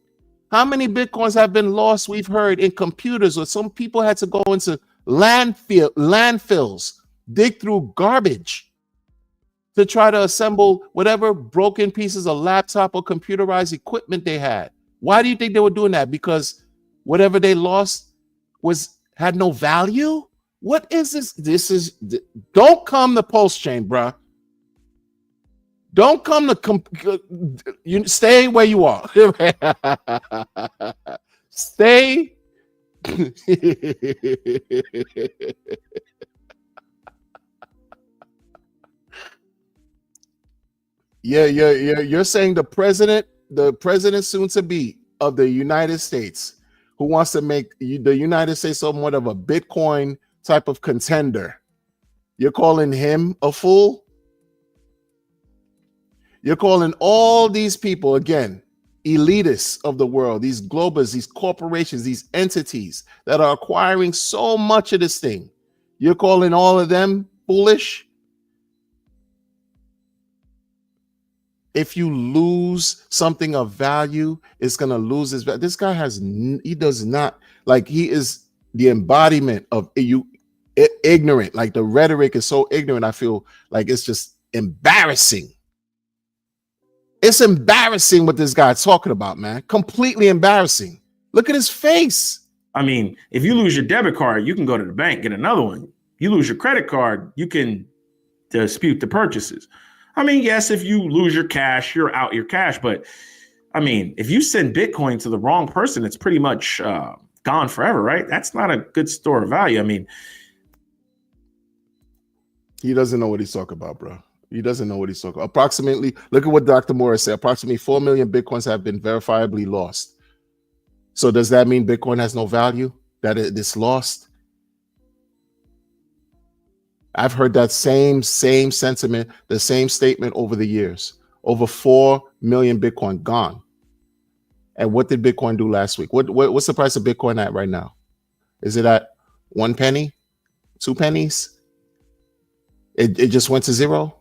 How many Bitcoins have been lost, we've heard, in computers, or some people had to go into landfills, dig through garbage to try to assemble whatever broken pieces of laptop or computerized equipment they had. Why do you think they were doing that? Because whatever they lost had no value? What is this? Don't come to Pulse Chain, bruh. Don't come to you stay where you are. Stay. Yeah, you're saying the president soon to be of the United States, who wants to make the United States somewhat of a Bitcoin type of contender. You're calling him a fool? You're calling all these people, again, elitists of the world, these globals, these corporations, these entities that are acquiring so much of this thing. You're calling all of them foolish? If you lose something of value, it's going to lose his value. This guy he does not, like, he is the embodiment of ignorant. Like, the rhetoric is so ignorant, I feel like it's just embarrassing. It's embarrassing what this guy's talking about, man. Completely embarrassing. Look at his face. I mean, if you lose your debit card, you can go to the bank, get another one. You lose your credit card, you can dispute the purchases. I mean, yes, if you lose your cash, you're out your cash. But I mean, if you send Bitcoin to the wrong person, it's pretty much gone forever, right? That's not a good store of value. I mean, he doesn't know what he's talking about, bro. He doesn't know what he's talking about. Approximately, look at what Dr. Morris said. Approximately 4 million Bitcoins have been verifiably lost. So does that mean Bitcoin has no value? That it's lost? I've heard that same sentiment, the same statement over the years. Over 4 million Bitcoin gone. And what did Bitcoin do last week? What's the price of Bitcoin at right now? Is it at 1 penny? 2 pennies? It just went to zero?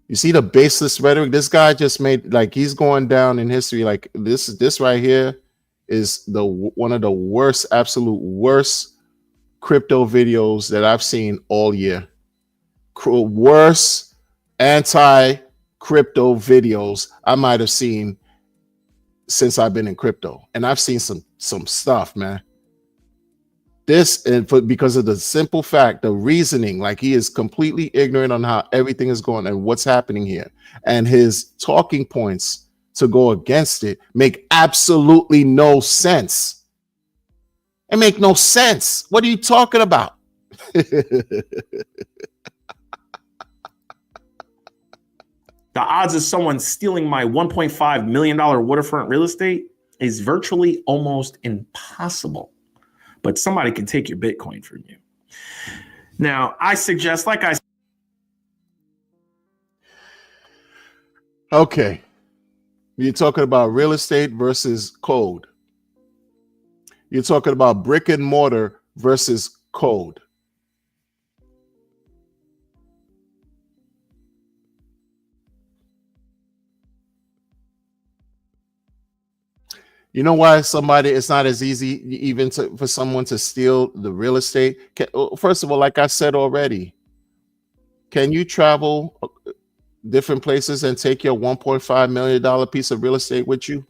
You see the baseless rhetoric? This guy just made, like, he's going down in history. Like this right here is one of the worst, absolute worst crypto videos that I've seen all year. Worst anti-crypto videos I might have seen since I've been in crypto. And I've seen some stuff, man. This, and because of the simple fact, the reasoning, like he is completely ignorant on how everything is going and what's happening here. And his talking points to go against it make absolutely no sense. It make no sense. What are you talking about? The odds of someone stealing my $1.5 million waterfront real estate is virtually almost impossible. But somebody can take your Bitcoin from you. Now, I suggest, like I said. Okay. You're talking about real estate versus code. You're talking about brick and mortar versus code. You know why it's not as easy even for someone to steal the real estate? First of all, like I said already, can you travel different places and take your $1.5 million piece of real estate with you?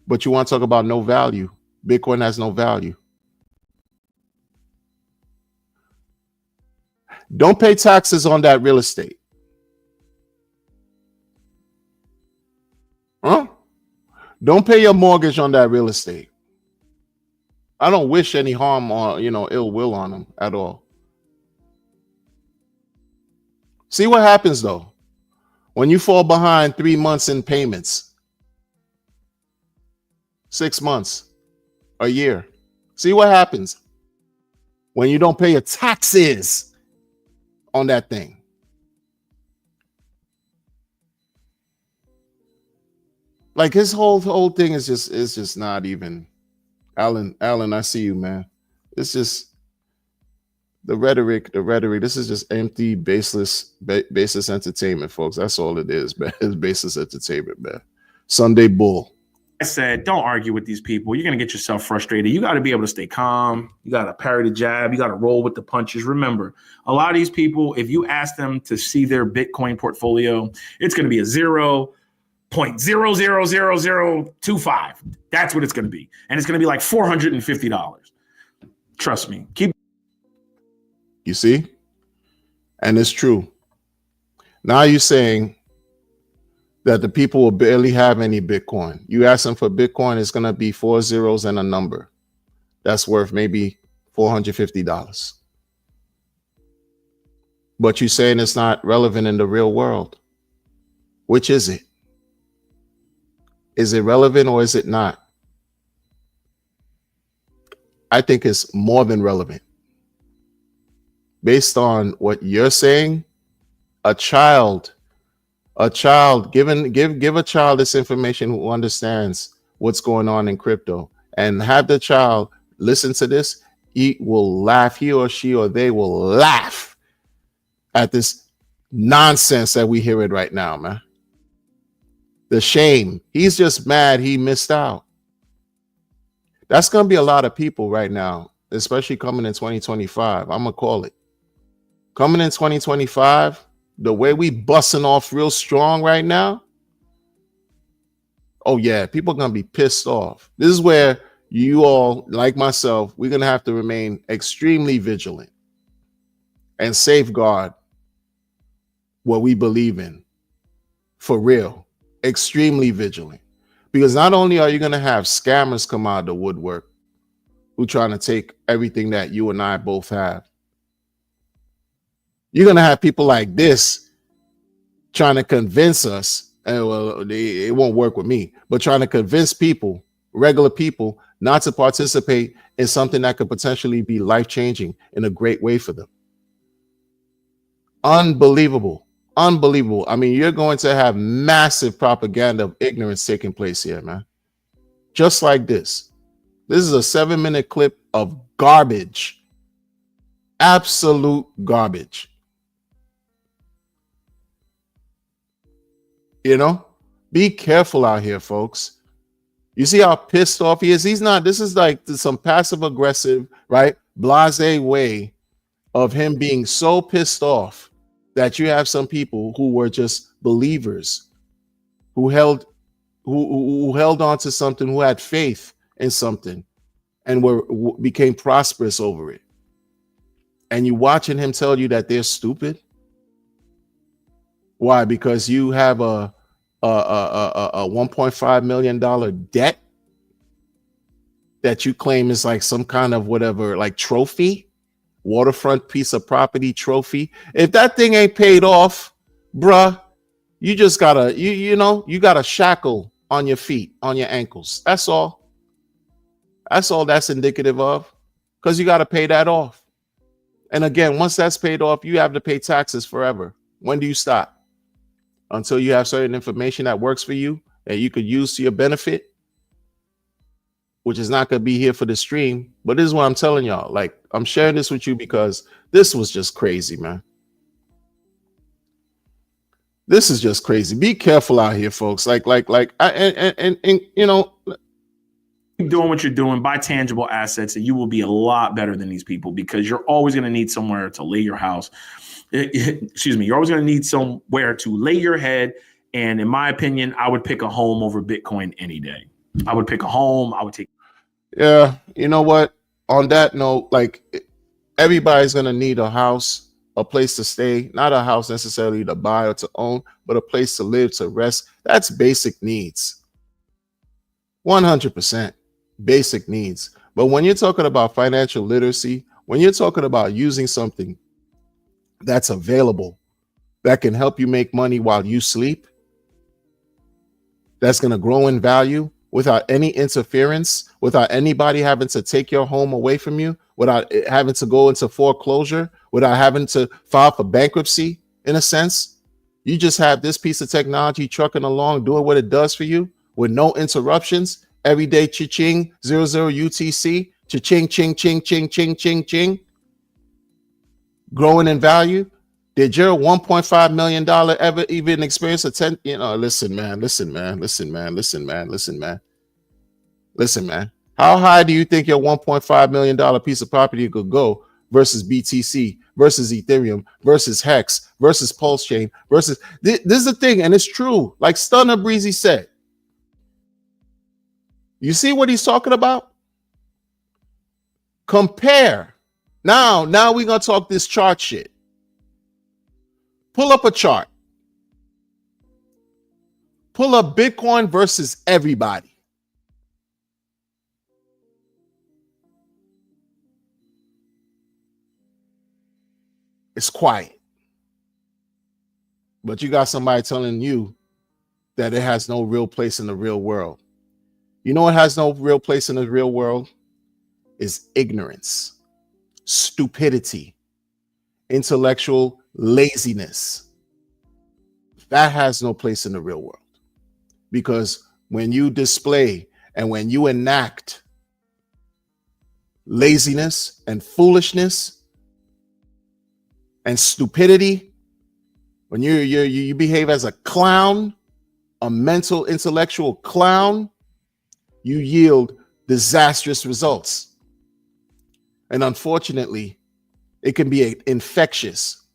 But you want to talk about no value. Bitcoin has no value. Don't pay taxes on that real estate. Huh? Don't pay your mortgage on that real estate. I don't wish any harm or, ill will on them at all. See what happens though. When you fall behind 3 months in payments, 6 months, a year. See what happens when you don't pay your taxes on that thing. Like his whole thing is just not even. Alan, I see you, man. It's just the rhetoric. This is just empty, baseless entertainment, folks. That's all it is, man. It's baseless entertainment, man. Sunday bull. I said, don't argue with these people. You're going to get yourself frustrated. You got to be able to stay calm. You got to parry the jab. You got to roll with the punches. Remember, a lot of these people, if you ask them to see their Bitcoin portfolio, it's going to be a 0.000025. That's what it's going to be. And it's going to be like $450. Trust me. You see? And it's true. Now you're saying that the people will barely have any Bitcoin. You ask them for Bitcoin, it's going to be 4 zeros and a number. That's worth maybe $450. But you're saying it's not relevant in the real world. Which is it? Is it relevant or is it not? I think it's more than relevant. Based on what you're saying, give a child this information who understands what's going on in crypto and have the child listen to this. He will laugh, he or she or they will laugh at this nonsense that we hear it right now, man. The shame. He's just mad he missed out. That's going to be a lot of people right now, especially coming in 2025. I'm going to call it. Coming in 2025, the way we busting off real strong right now, oh yeah, people are going to be pissed off. This is where you all, like myself, we're going to have to remain extremely vigilant and safeguard what we believe in for real. extremely vigilant, because not only are you going to have scammers come out of the woodwork who trying to take everything that you and I both have, you're going to have people like this trying to convince us, and well, it won't work with me, but trying to convince people, regular people, not to participate in something that could potentially be life-changing in a great way for them. Unbelievable. Unbelievable. I mean, you're going to have massive propaganda of ignorance taking place here, man. Just like this. This is a 7-minute clip of garbage. Absolute garbage. You know, be careful out here, folks. You see how pissed off he is? He's not, this is like some passive aggressive, right? Blasé way of him being so pissed off that you have some people who were just believers, who held on to something, who had faith in something, and became prosperous over it. And you watching him tell you that they're stupid. Why? Because you have a $1.5 million debt that you claim is like some kind of whatever, like trophy, waterfront piece of property trophy. If that thing ain't paid off, bruh, you just gotta, you got a shackle on your feet, on your ankles. That's all. That's all that's indicative of, because you got to pay that off. And again, once that's paid off, you have to pay taxes forever. When do you stop? Until you have certain information that works for you that you could use to your benefit, which is not going to be here for the stream. But this is what I'm telling y'all. Like, I'm sharing this with you because this was just crazy, man. This is just crazy. Be careful out here, folks. And you know, keep doing what you're doing, buy tangible assets, and you will be a lot better than these people, because you're always going to need somewhere to lay your house. Excuse me. You're always going to need somewhere to lay your head. And in my opinion, I would pick a home over Bitcoin any day. I would pick a home. I would take. Yeah. You know what? On that note, like, everybody's going to need a house, a place to stay, not a house necessarily to buy or to own, but a place to live, to rest. That's basic needs. 100% basic needs. But when you're talking about financial literacy, when you're talking about using something that's available, that can help you make money while you sleep, that's going to grow in value without any interference, without anybody having to take your home away from you, without having to go into foreclosure, without having to file for bankruptcy, in a sense. You just have this piece of technology trucking along, doing what it does for you with no interruptions. Every day, cha-ching, 00 UTC, cha-ching, ching, ching, ching, ching, ching, ching. Growing in value. Did your $1.5 million ever even experience a 10? Listen, man. How high do you think your $1.5 million piece of property could go versus BTC, versus Ethereum, versus Hex, versus Pulse Chain, versus this is the thing, and it's true. Like Stunner Breezy said, you see what he's talking about? Compare. Now we're going to talk this chart shit. Pull up a chart. Pull up Bitcoin versus everybody. It's quiet. But you got somebody telling you that it has no real place in the real world. You know what has no real place in the real world? Is ignorance, stupidity, intellectual laziness. That has no place in the real world. Because when you display and when you enact laziness and foolishness and stupidity, when you behave as a clown, a mental intellectual clown, you yield disastrous results. And unfortunately, it can be infectious,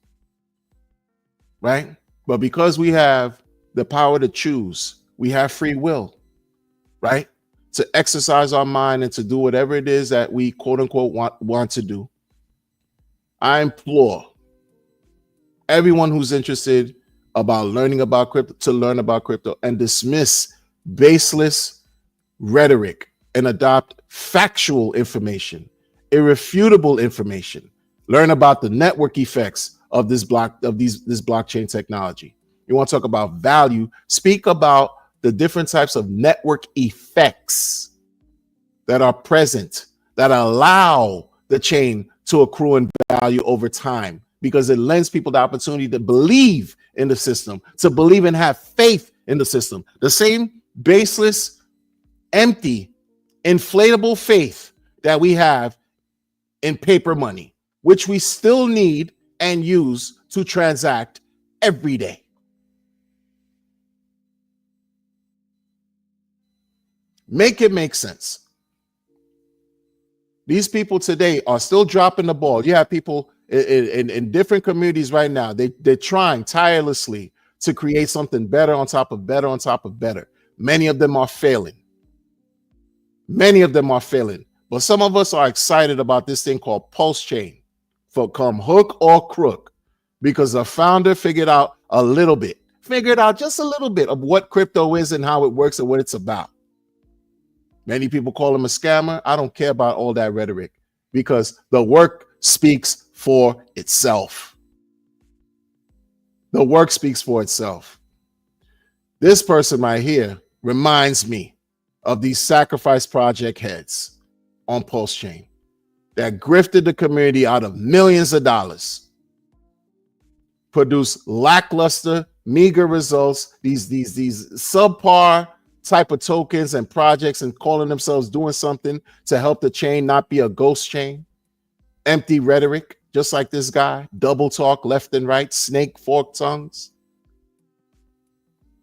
right? But because we have the power to choose, we have free will, right? To exercise our mind and to do whatever it is that we quote unquote want to do. I implore everyone who's interested about learning about crypto to learn about crypto and dismiss baseless rhetoric and adopt factual information, irrefutable information. Learn about the network effects of this blockchain technology. You want to talk about value, speak about the different types of network effects that are present that allow the chain to accrue in value over time, because it lends people the opportunity to believe in the system, to believe and have faith in the system. The same baseless, empty, inflatable faith that we have in paper money, which we still need and use to transact every day. Make it make sense. These people today are still dropping the ball. You have people in different communities right now. They're trying tirelessly to create something better on top of better on top of better. Many of them are failing. But some of us are excited about this thing called Pulse Chain, for come hook or crook, because the founder figured out just a little bit of what crypto is and how it works and what it's about. Many people call him a scammer. I don't care about all that rhetoric, because the work speaks for itself. The work speaks for itself. This person right here reminds me of these sacrifice project heads on Pulse Chain that grifted the community out of millions of dollars, produce lackluster, meager results, these subpar type of tokens and projects, and calling themselves doing something to help the chain not be a ghost chain. Empty rhetoric, just like this guy, double talk left and right, snake fork tongues,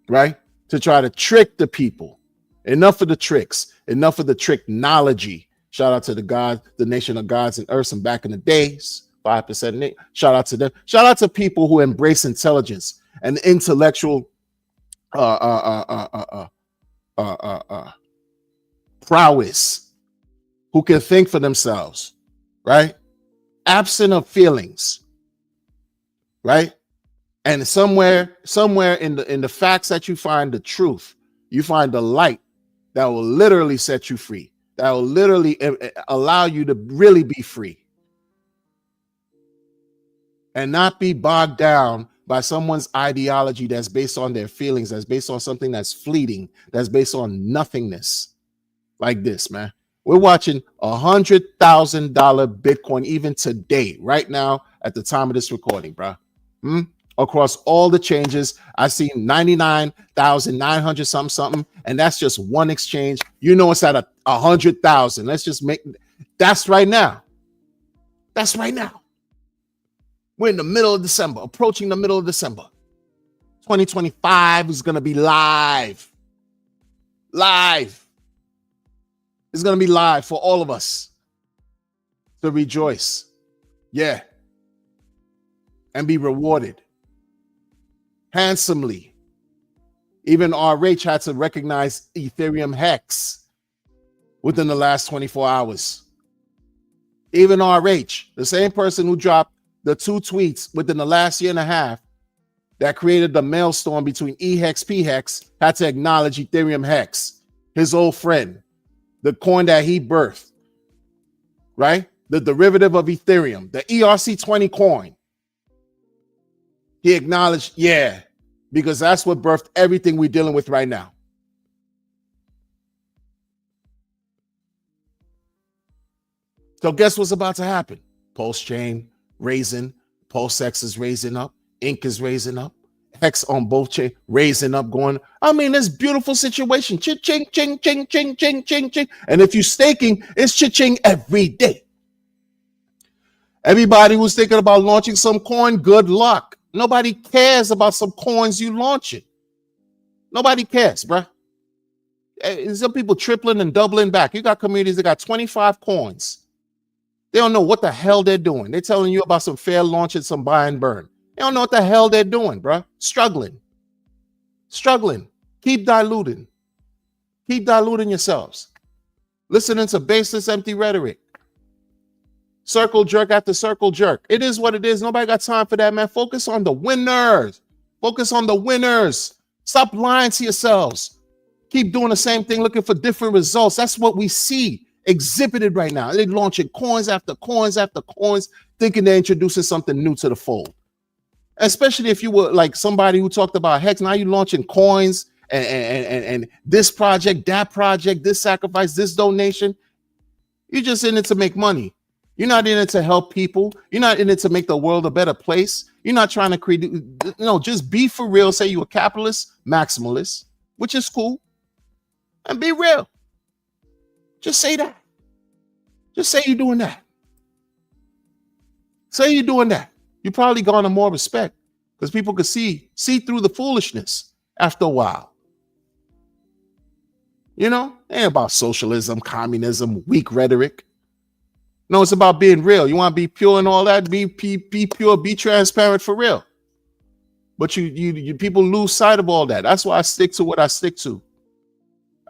right? To try to trick the people. Enough of the tricks, enough of the tricknology. Shout out to the nation of gods and earths and back in the days, 5%. Shout out to them. Shout out to people who embrace intelligence and intellectual prowess, who can think for themselves, right? Absent of feelings, right? And somewhere in the facts that you find the truth, you find the light that will literally set you free, that will literally allow you to really be free and not be bogged down by someone's ideology that's based on their feelings, that's based on something that's fleeting, that's based on nothingness. Like this, man. We're watching $100,000 Bitcoin even today, right now, at the time of this recording, bro. Across all the changes, I see 99,900 something, and that's just one exchange. You know, it's at 100,000. Let's just make that's right now. That's right now. We're in the middle of December, approaching the middle of December. 2025 is going to be live. It's going to be live for all of us to rejoice. Yeah. And be rewarded handsomely. Even RH had to recognize Ethereum Hex within the last 24 hours. Even RH, the same person who dropped the 2 tweets within the last year and a half that created the maelstrom between EHEX, PHEX, had to acknowledge Ethereum Hex, his old friend, the coin that he birthed, right? The derivative of Ethereum, the ERC20 coin. He acknowledged, yeah, because that's what birthed everything we're dealing with right now. So guess what's about to happen? Pulse Chain raising, PulseX is raising up, Ink is raising up, Hex on both chain raising up, going. I mean, this beautiful situation. Ching, ching, ching, ching, ching, ching, ching, ching. And if you're staking, it's ching every day. Everybody who's thinking about launching some coin, good luck. Nobody cares about some coins you launching. Nobody cares, bruh. Some people tripling and doubling back. You got communities that got 25 coins. They don't know what the hell they're doing. They're telling you about some fair launch and some buy and burn. They don't know what the hell they're doing, bruh. Struggling. Keep diluting. Keep diluting yourselves. Listening to baseless, empty rhetoric. Circle jerk after circle jerk. It is what it is. Nobody got time for that, man. Focus on the winners. Focus on the winners. Stop lying to yourselves. Keep doing the same thing, looking for different results. That's what we see exhibited right now. They're launching coins after coins after coins, thinking they're introducing something new to the fold. Especially if you were like somebody who talked about Hex, now you're launching coins and this project, that project, this sacrifice, this donation. You're just in it to make money. You're not in it to help people. You're not in it to make the world a better place. You're not trying to create, just be for real. Say you're a capitalist, maximalist, which is cool. And be real. Just say that. Just say you're doing that. Say you're doing that. You probably garner more respect because people could see through the foolishness after a while. Ain't about socialism, communism, weak rhetoric. No, it's about being real. You want to be pure and all that. Be pure. Be transparent for real. But you people lose sight of all that. That's why I stick to what I stick to.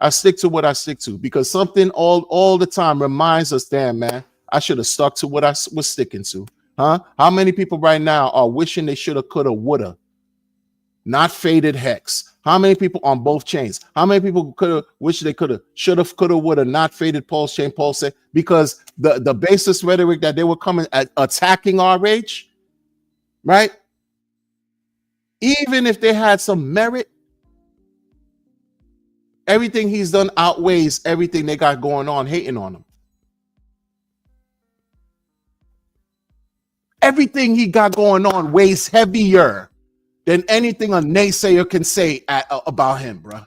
I stick to what I stick to because something all the time reminds us, damn man, I should have stuck to what I was sticking to. Huh? How many people right now are wishing they shoulda, coulda, woulda? Not faded Hex. How many people on both chains? How many people coulda, wish they coulda, shoulda, coulda, woulda, not faded Pulse chain, Pulse? Because the basis rhetoric that they were coming at attacking RH, right? Even if they had some merit, everything he's done outweighs everything they got going on, hating on him. Everything he got going on weighs heavier than anything a naysayer can say about him, bro.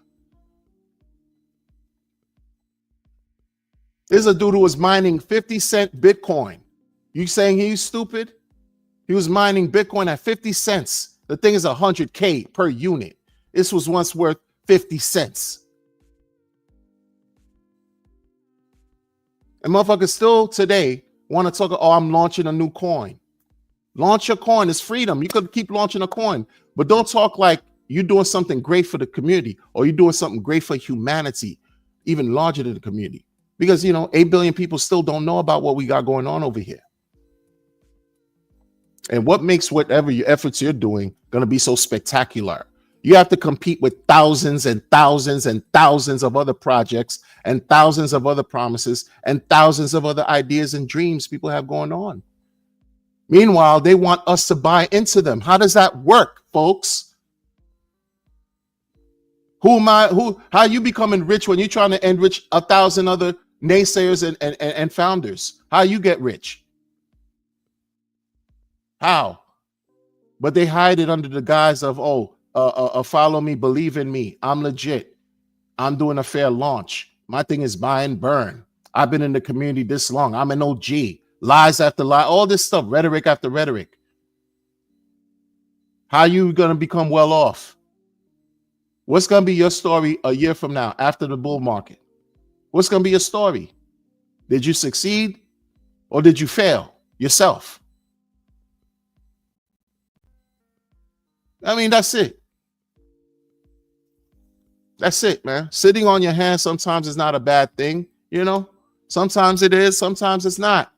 There's a dude who was mining 50-cent Bitcoin. You saying he's stupid? He was mining Bitcoin at 50 cents. The thing is 100K per unit. This was once worth 50 cents. And motherfuckers still today want to talk, I'm launching a new coin. Launch your coin. It's freedom. You could keep launching a coin, but don't talk like you're doing something great for the community or you're doing something great for humanity, even larger than the community. Because, 8 billion people still don't know about what we got going on over here. And what makes whatever your efforts you're doing going to be so spectacular? You have to compete with thousands and thousands and thousands of other projects and thousands of other promises and thousands of other ideas and dreams people have going on. Meanwhile, they want us to buy into them. How does that work, folks? How are you becoming rich when you're trying to enrich 1,000 other naysayers and founders? How you get rich? How? But they hide it under the guise of, follow me, believe in me. I'm legit. I'm doing a fair launch. My thing is buy and burn. I've been in the community this long. I'm an OG. Lies after lie, all this stuff, rhetoric after rhetoric. How you going to become well off? What's going to be your story a year from now after the bull market? What's going to be your story? Did you succeed or did you fail yourself? I mean, that's it. That's it, man. Sitting on your hands sometimes is not a bad thing, Sometimes it is, sometimes it's not.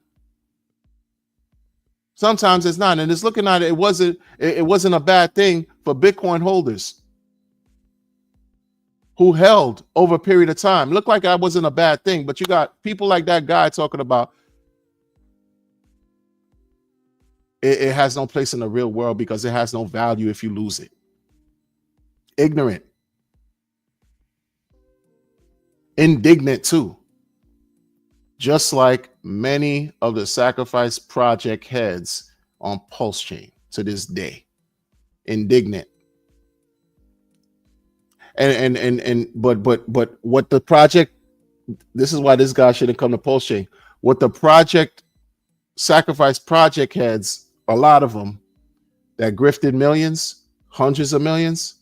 Sometimes it's not. And it's looking at it, it wasn't a bad thing for Bitcoin holders who held over a period of time. Looked like that wasn't a bad thing, but you got people like that guy talking about it has no place in the real world because it has no value if you lose it. Ignorant. Indignant too. Just like many of the sacrifice project heads on Pulse Chain to this day. Indignant. But what the project, this is why this guy shouldn't come to Pulse Chain. What the project sacrifice project heads, a lot of them that grifted millions, hundreds of millions,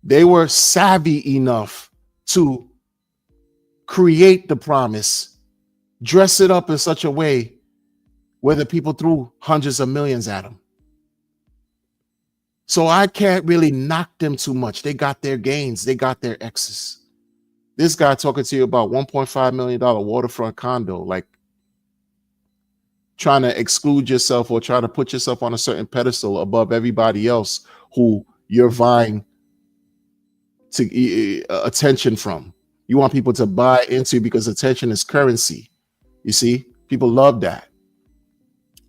they were savvy enough to create the promise, dress it up in such a way where the people threw hundreds of millions at them. So I can't really knock them too much. They got their gains. They got their X's. This guy talking to you about $1.5 million waterfront condo, like trying to exclude yourself or trying to put yourself on a certain pedestal above everybody else who you're vying to attention from. You want people to buy into because attention is currency. You see, people love that.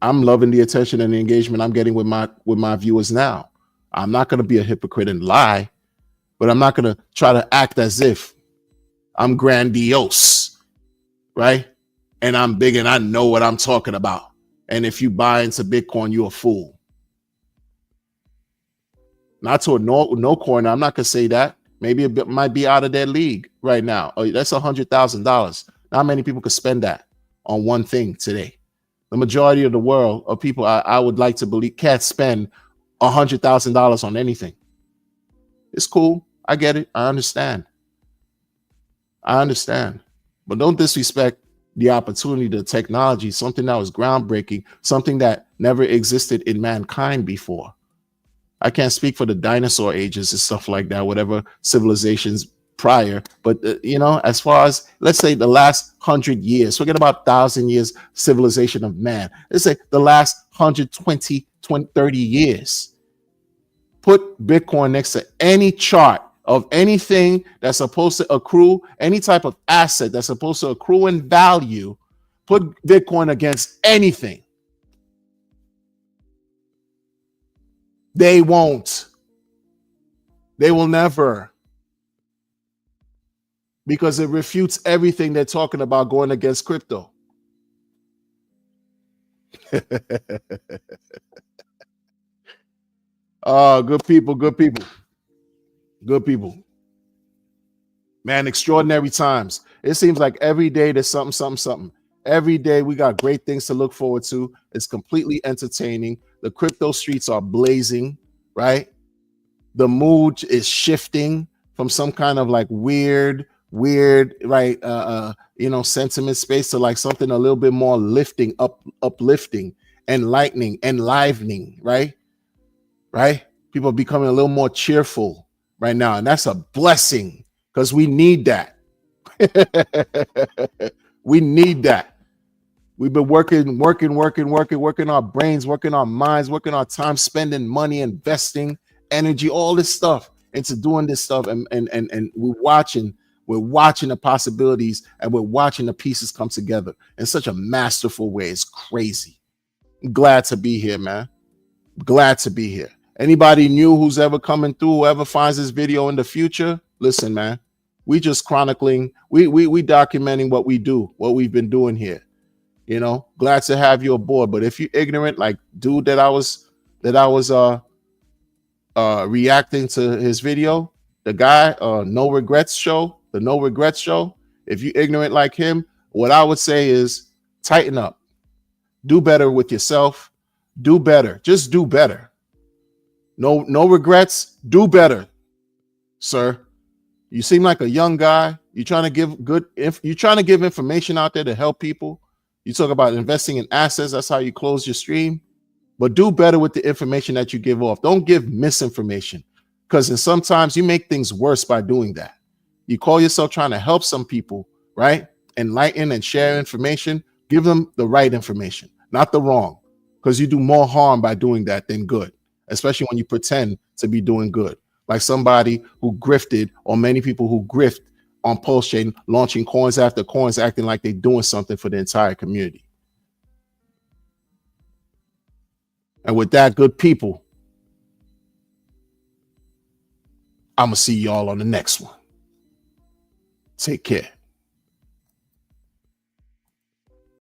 I'm loving the attention and the engagement I'm getting with my viewers now. I'm not going to be a hypocrite and lie, but I'm not going to try to act as if I'm grandiose, right? And I'm big and I know what I'm talking about. And if you buy into Bitcoin, you're a fool. Not to a no coin. I'm not going to say that. Maybe it might be out of their league right now. Oh, that's $100,000. Not many people could spend that on one thing today. The majority of the world of people, I would like to believe, can't spend $100,000 on anything. It's cool. I get it. I understand. But don't disrespect the opportunity, the technology, something that was groundbreaking, something that never existed in mankind before. I can't speak for the dinosaur ages and stuff like that, whatever civilizations prior. But, as far as, let's say, the last 100 years, forget about 1,000 years civilization of man. Let's say the last 120, 30 years. Put Bitcoin next to any chart of anything that's supposed to accrue, any type of asset that's supposed to accrue in value. Put Bitcoin against anything. They won't. They will never. Because it refutes everything they're talking about going against crypto. Oh, good people. Man, extraordinary times. It seems like every day there's something. Every day we got great things to look forward to. It's completely entertaining. The crypto streets are blazing, right? The mood is shifting from some kind of like weird, right? Sentiment space to like something a little bit more uplifting, enlightening, enlivening, right? Right? People are becoming a little more cheerful right now. And that's a blessing because we need that. We need that. We've been working our brains, working our minds, working our time, spending money, investing energy, all this stuff into doing this stuff. And we're watching the possibilities and we're watching the pieces come together in such a masterful way. It's crazy. I'm glad to be here, man. Glad to be here. Anybody new who's ever coming through, whoever finds this video in the future, listen, man, we just chronicling, we documenting what we do, what we've been doing here. Glad to have you aboard. But if you're ignorant, like dude that I was reacting to his video, the guy, the No Regrets show. If you're ignorant like him, what I would say is tighten up, do better with yourself, do better, just do better. No regrets, do better, sir. You seem like a young guy. You're trying to give information out there to help people. You talk about investing in assets. That's how you close your stream. But do better with the information that you give off. Don't give misinformation, because sometimes you make things worse by doing that. You call yourself trying to help some people, right? Enlighten and share information. Give them the right information, not the wrong, because you do more harm by doing that than good, especially when you pretend to be doing good. Like somebody who grifted, or many people who grift on Pulse Chain, launching coins after coins, acting like they're doing something for the entire community. And with that, good people, I'm going to see y'all on the next one. Take care.